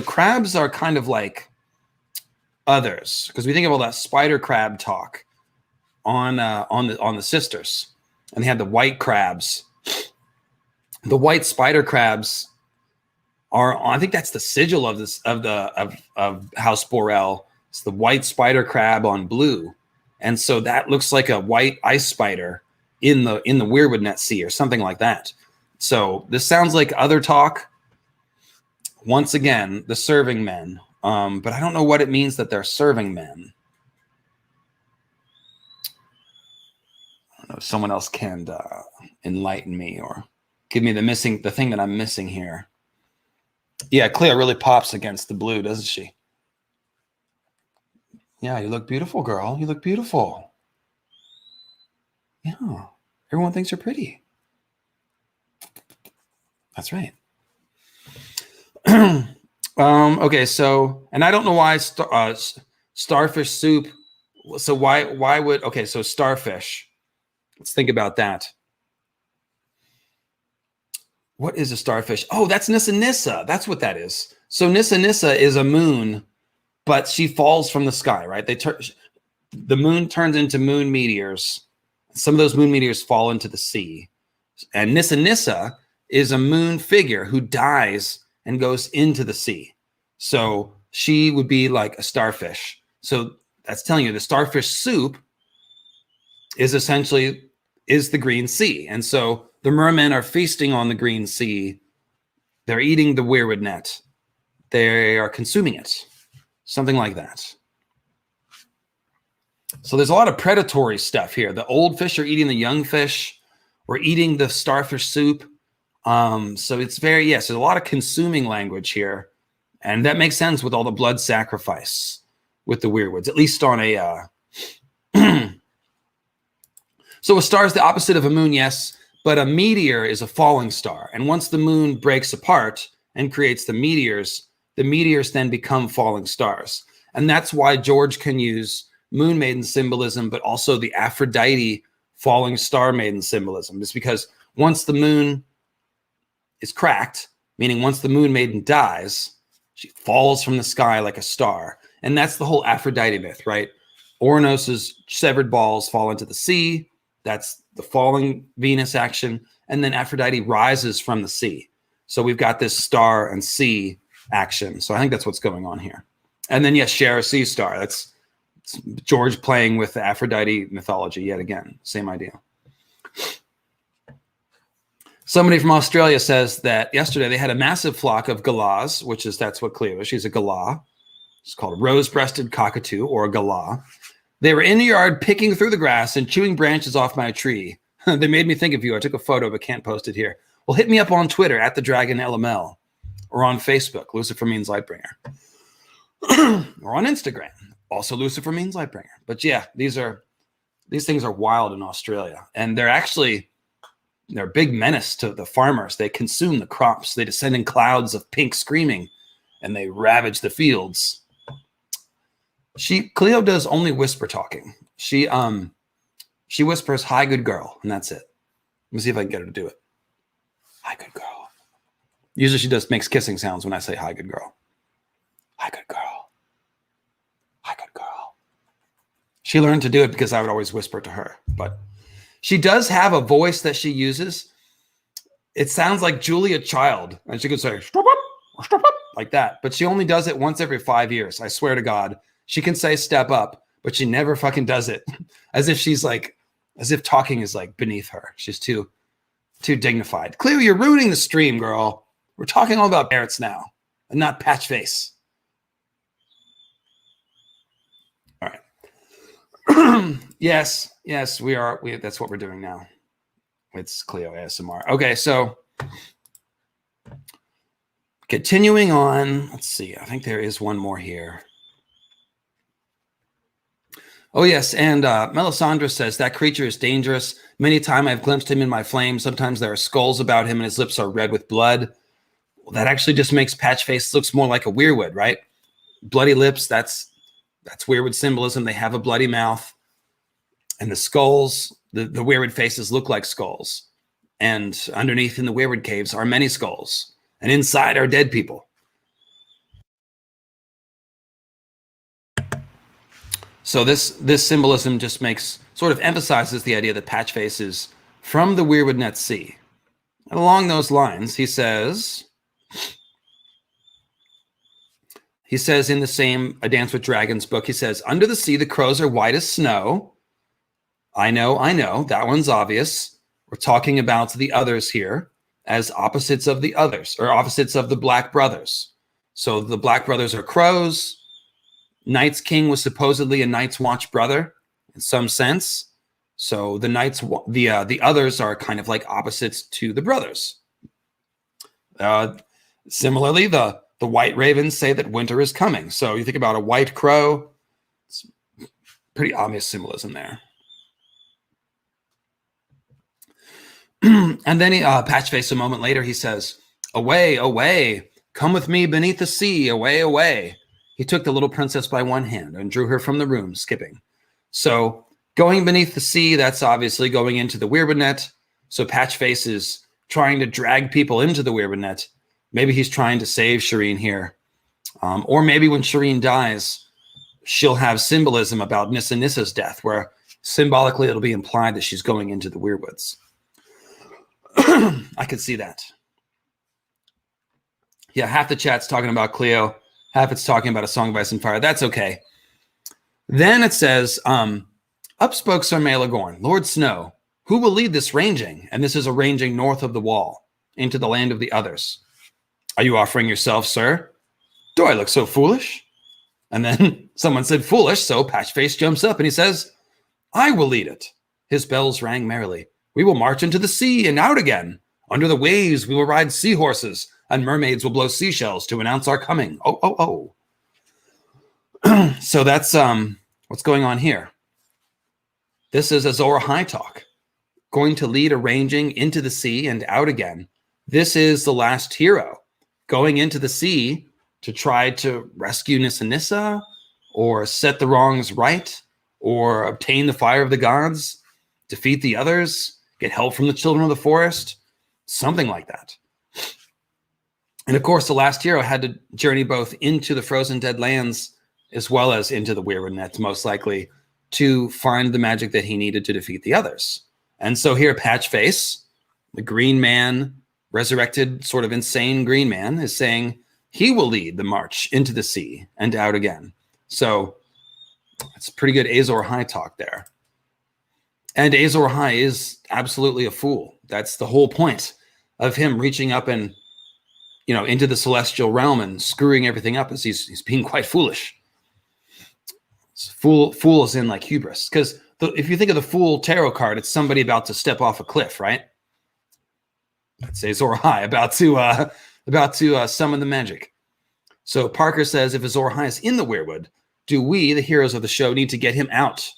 crabs are kind of like others, because we think of all that spider crab talk on the sisters, and they had the white crabs. The white spider crabs are, I think that's the sigil of House Borel. It's the white spider crab on blue, and so that looks like a white ice spider in the Weirwood net sea or something like that. So this sounds like other talk. Once again, the serving men, but I don't know what it means that they're serving men. I don't know if someone else can enlighten me or give me the thing that I'm missing here. Yeah, Cleo really pops against the blue, doesn't she? Yeah, you look beautiful, girl. You look beautiful. Yeah, everyone thinks you're pretty. That's right. Okay, so, and I don't know why starfish soup. So why would, okay, so starfish. Let's think about that. What is a starfish? Oh, that's Nissa Nissa. That's what that is. So Nissa Nissa is a moon, but she falls from the sky, right? The moon turns into moon meteors. Some of those moon meteors fall into the sea. And Nissa Nissa is a moon figure who dies and goes into the sea. So she would be like a starfish. So that's telling you the starfish soup is essentially is the green sea. And so the mermen are feasting on the green sea. They're eating the weirwood net. They are consuming it. Something like that. So there's a lot of predatory stuff here. The old fish are eating the young fish. We're eating the starfish soup. So it's very, yes, there's a lot of consuming language here. And that makes sense with all the blood sacrifice with the weirwoods, at least on a... So a star is the opposite of a moon, yes, but a meteor is a falling star. And once the moon breaks apart and creates the meteors then become falling stars. And that's why George can use moon maiden symbolism, but also the Aphrodite falling star maiden symbolism. It's because once the moon is cracked, meaning once the moon maiden dies, she falls from the sky like a star. And that's the whole Aphrodite myth, right? Oranos's severed balls fall into the sea. That's the falling Venus action. And then Aphrodite rises from the sea. So we've got this star and sea action. So I think that's what's going on here. And then, yes, share a sea star. That's George playing with the Aphrodite mythology yet again. Same idea. Somebody from Australia says that yesterday they had a massive flock of galahs, that's what Cleo is. She's a galah. It's called a rose-breasted cockatoo or a galah. They were in the yard picking through the grass and chewing branches off my tree. They made me think of you. I took a photo, but can't post it here. Well, hit me up on Twitter at @thedragonLML or on Facebook, Lucifer Means Lightbringer, or on Instagram, also Lucifer Means Lightbringer. But yeah, these things are wild in Australia, and they're a big menace to the farmers. They consume the crops. They descend in clouds of pink screaming, and they ravage the fields. Cleo does only whisper talking. She whispers, "Hi, good girl," and that's it. Let me see if I can get her to do it. Hi, good girl. Usually she makes kissing sounds when I say hi, good girl. Hi, good girl. Hi, good girl. She learned to do it because I would always whisper to her. But she does have a voice that she uses. It sounds like Julia Child. And she could say, "Stop up," like that. But she only does it once every 5 years. I swear to God. She can say "step up," but she never fucking does it. As if talking is like beneath her. She's too dignified. Cleo, you're ruining the stream, girl. We're talking all about parrots now and not Patchface. All right. Yes, we are. That's what we're doing now. It's Cleo ASMR. Okay, so continuing on. Let's see. I think there is one more here. Oh, yes, and Melisandre says, that creature is dangerous. Many times I've glimpsed him in my flame. Sometimes there are skulls about him and his lips are red with blood. Well, that actually just makes Patchface looks more like a weirwood, right? Bloody lips, that's weirwood symbolism. They have a bloody mouth. And the skulls, the weirwood faces look like skulls. And underneath in the weirwood caves are many skulls. And inside are dead people. So this symbolism just sort of emphasizes the idea that Patchface is from the Weirwood Net Sea. And along those lines, he says in the same A Dance with Dragons book, he says, under the sea, the crows are white as snow. I know, that one's obvious. We're talking about the others here as opposites of the others, or opposites of the Black Brothers. So the Black Brothers are crows. Night's King was supposedly a Night's Watch brother in some sense. So the others are kind of like opposites to the brothers. Similarly, the white ravens say that winter is coming. So you think about a white crow, it's pretty obvious symbolism there. And then Patchface a moment later, he says, away, away, come with me beneath the sea, away, away. He took the little princess by one hand and drew her from the room, skipping. So going beneath the sea, that's obviously going into the Weirwood Net. So Patchface is trying to drag people into the Weirwood Net. Maybe he's trying to save Shireen here. Or maybe when Shireen dies, she'll have symbolism about Nissa Nissa's death, where symbolically it'll be implied that she's going into the Weirwoods. I could see that. Yeah, half the chat's talking about Cleo. Half it's talking about A Song of Ice and Fire. That's okay. Then it says, up spoke Sir Melagorn, Lord Snow. Who will lead this ranging? And this is a ranging north of the wall into the land of the others. Are you offering yourself, sir? Do I look so foolish? And then someone said foolish, so Patchface jumps up and he says, I will lead it. His bells rang merrily. We will march into the sea and out again. Under the waves we will ride seahorses, and mermaids will blow seashells to announce our coming. Oh, oh, oh. So that's what's going on here. This is Azor Ahai talk. Going to lead a ranging into the sea and out again. This is the last hero going into the sea to try to rescue Nissa Nissa, or set the wrongs right, or obtain the fire of the gods, defeat the others, get help from the children of the forest, something like that. And of course, the last hero had to journey both into the frozen dead lands as well as into the Weirwood nets, most likely, to find the magic that he needed to defeat the others. And so here, Patchface, the green man, resurrected, sort of insane green man, is saying he will lead the march into the sea and out again. So it's pretty good Azor Ahai talk there. And Azor Ahai is absolutely a fool. That's the whole point of him reaching up and, into the celestial realm and screwing everything up, is he's being quite foolish. Fool is in like hubris. Because if you think of the Fool tarot card, it's somebody about to step off a cliff, right? That's Azor Ahai about to summon the magic. So Parker says, if Azor Ahai is in the Weirwood, do we, the heroes of the show, need to get him out?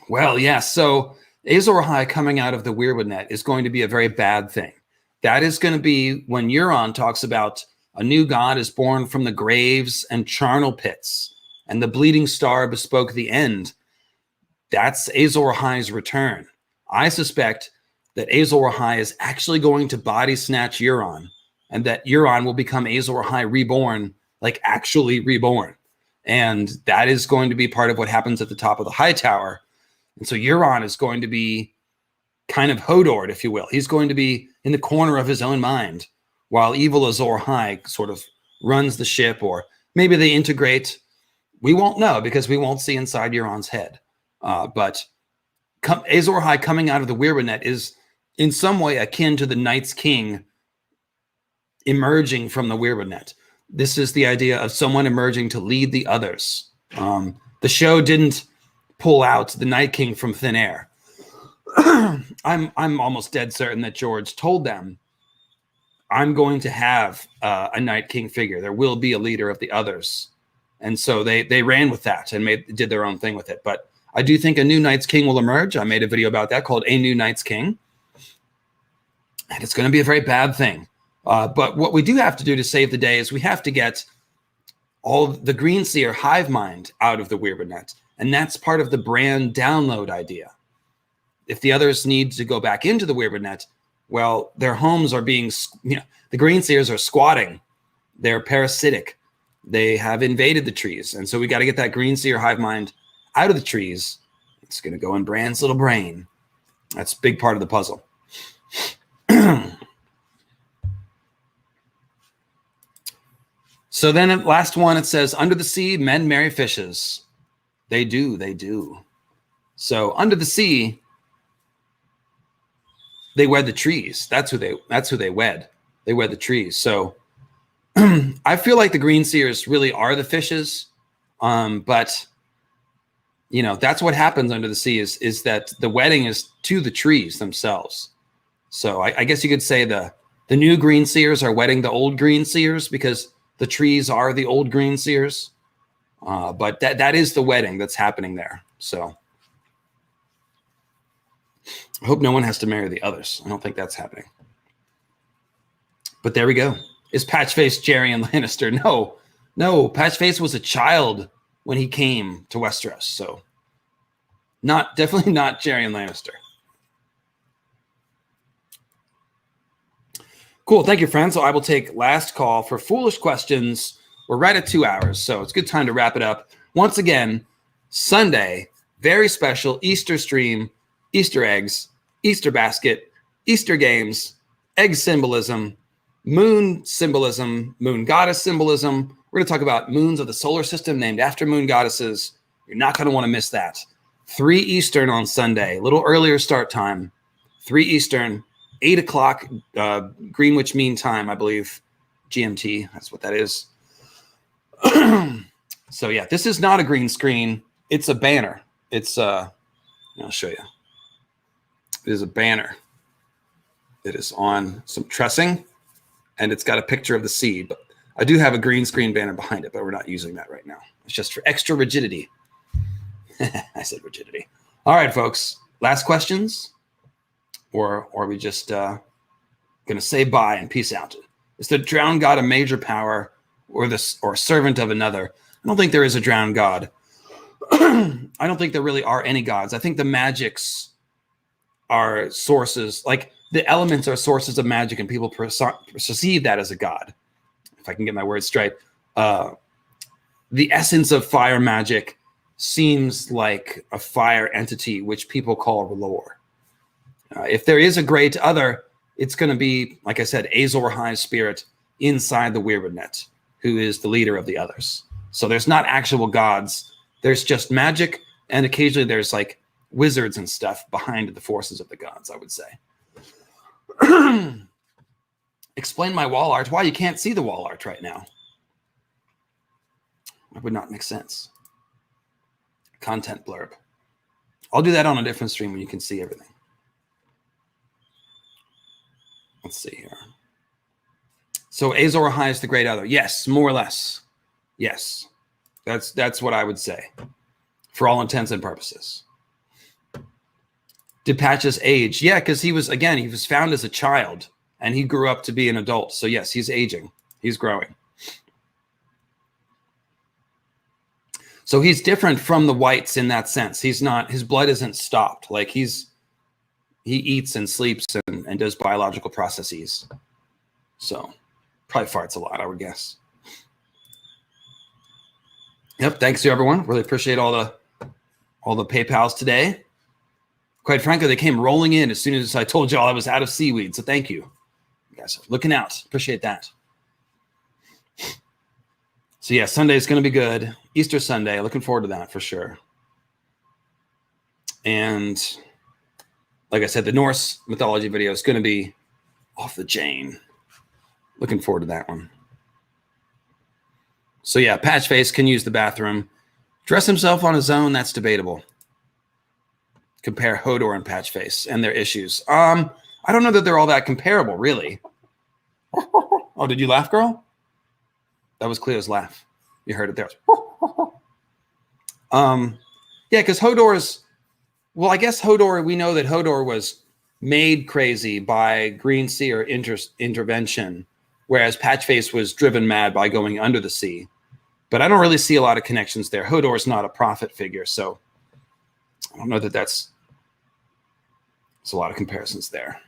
Well, yes. So Azor Ahai coming out of the Weirwood net is going to be a very bad thing. That is going to be when Euron talks about a new god is born from the graves and charnel pits, and the bleeding star bespoke the end. That's Azor Ahai's return. I suspect that Azor Ahai is actually going to body snatch Euron, and that Euron will become Azor Ahai reborn, like actually reborn. And that is going to be part of what happens at the top of the High Tower. And so Euron is going to be kind of Hodored, if you will. He's going to be in the corner of his own mind, while evil Azor Ahai sort of runs the ship, or maybe they integrate. We won't know because we won't see inside Euron's head. But Azor Ahai coming out of the Weirwood net is in some way akin to the Night's King emerging from the Weirwood net. This is the idea of someone emerging to lead the others. The show didn't pull out the Night King from thin air. I'm almost dead certain that George told them, I'm going to have a Night King figure. There will be a leader of the others. And so they ran with that and did their own thing with it. But I do think a new Night's King will emerge. I made a video about that called A New Night's King. And it's going to be a very bad thing. But what we do have to do to save the day is we have to get all the Green Seer hive mind out of the Weirwood net. And that's part of the brand download idea. If the others need to go back into the Weirwood net, well, their homes are being, the Green Seers are squatting. They're parasitic. They have invaded the trees. And so we got to get that Green Seer hive mind out of the trees. It's going to go in Bran's little brain. That's a big part of the puzzle. So then last one, it says, under the sea, men marry fishes. They do. So under the sea, they wed the trees. That's who they wed. They wed the trees. So I feel like the Green Seers really are the fishes. But that's what happens under the sea is that the wedding is to the trees themselves. So I guess you could say the new Green Seers are wedding the old Green Seers because the trees are the old Green Seers. But that is the wedding that's happening there. So I hope no one has to marry the others. I don't think that's happening. But there we go. Is Patchface Jaron Lannister? No. Patchface was a child when he came to Westeros. So definitely not Jaron Lannister. Cool. Thank you, friends. So I will take last call for foolish questions. We're right at 2 hours, so it's a good time to wrap it up. Once again, Sunday, very special Easter stream, Easter eggs, Easter basket, Easter games, egg symbolism, moon symbolism, moon goddess symbolism. We're going to talk about moons of the solar system named after moon goddesses. You're not going to want to miss that. 3 Eastern on Sunday, a little earlier start time. 3 Eastern, 8 o'clock Greenwich Mean Time, I believe. GMT, that's what that is. So yeah, this is not a green screen. It's a banner. It's I'll show you. It is a banner. It is on some trussing, and it's got a picture of the sea. But I do have a green screen banner behind it, but we're not using that right now. It's just for extra rigidity. I said rigidity. All right, folks. Last questions, or are we just gonna say bye and peace out? Is the drowned god a major power, or servant of another? I don't think there is a drowned god. I don't think there really are any gods. I think the magics are sources, like the elements are sources of magic, and people perceive that as a god. If I can get my words straight, the essence of fire magic seems like a fire entity, which people call lore. If there is a great other, it's going to be, like I said, Azor High's spirit inside the Weirwood net, who is the leader of the others. So there's not actual gods. There's just magic, and occasionally there's like wizards and stuff behind the forces of the gods, I would say. Explain my wall art. Why you can't see the wall art right now? That would not make sense. Content blurb. I'll do that on a different stream when you can see everything. Let's see here. So Azor Ahai is the great other. Yes, more or less. Yes. That's what I would say. For all intents and purposes. Did Patches age? Yeah, because he was found as a child, and he grew up to be an adult. So yes, he's aging. He's growing. So he's different from the whites in that sense. He's not, his blood isn't stopped. Like he eats and sleeps and does biological processes. So probably farts a lot, I would guess. Yep. Thanks to everyone. Really appreciate all the PayPals today. Quite frankly, they came rolling in as soon as I told y'all I was out of seaweed. So thank you. You guys are looking out. Appreciate that. So yeah, Sunday is going to be good. Easter Sunday. Looking forward to that for sure. And like I said, the Norse mythology video is going to be off the chain. Looking forward to that one. So yeah, Patchface can use the bathroom. Dress himself on his own, that's debatable. Compare Hodor and Patchface and their issues. I don't know that they're all that comparable, really. Oh, did you laugh, girl? That was Cleo's laugh. You heard it there. Yeah, because Hodor's, well, I guess Hodor, we know that Hodor was made crazy by Green Sea or intervention, whereas Patchface was driven mad by going under the sea. But I don't really see a lot of connections there. Hodor's not a prophet figure, so I don't know that there's a lot of comparisons there.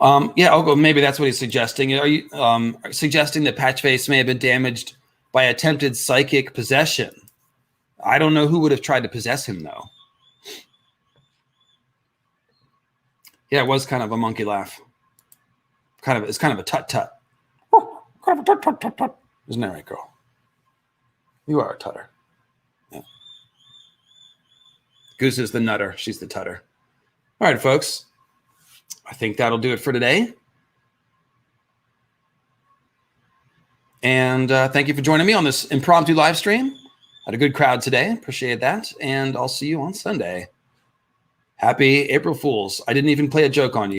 Yeah, I'll go. Maybe that's what he's suggesting. Are you suggesting that Patchface may have been damaged by attempted psychic possession? I don't know who would have tried to possess him, though. Yeah, it was kind of a monkey laugh. It's kind of a tut-tut. Kind of a tut-tut-tut-tut. Isn't that right, girl? You are a tutter. Yeah. Goose is the nutter. She's the tutter. All right, folks. I think that'll do it for today. And thank you for joining me on this impromptu live stream. Had a good crowd today. Appreciate that. And I'll see you on Sunday. Happy April Fools. I didn't even play a joke on you.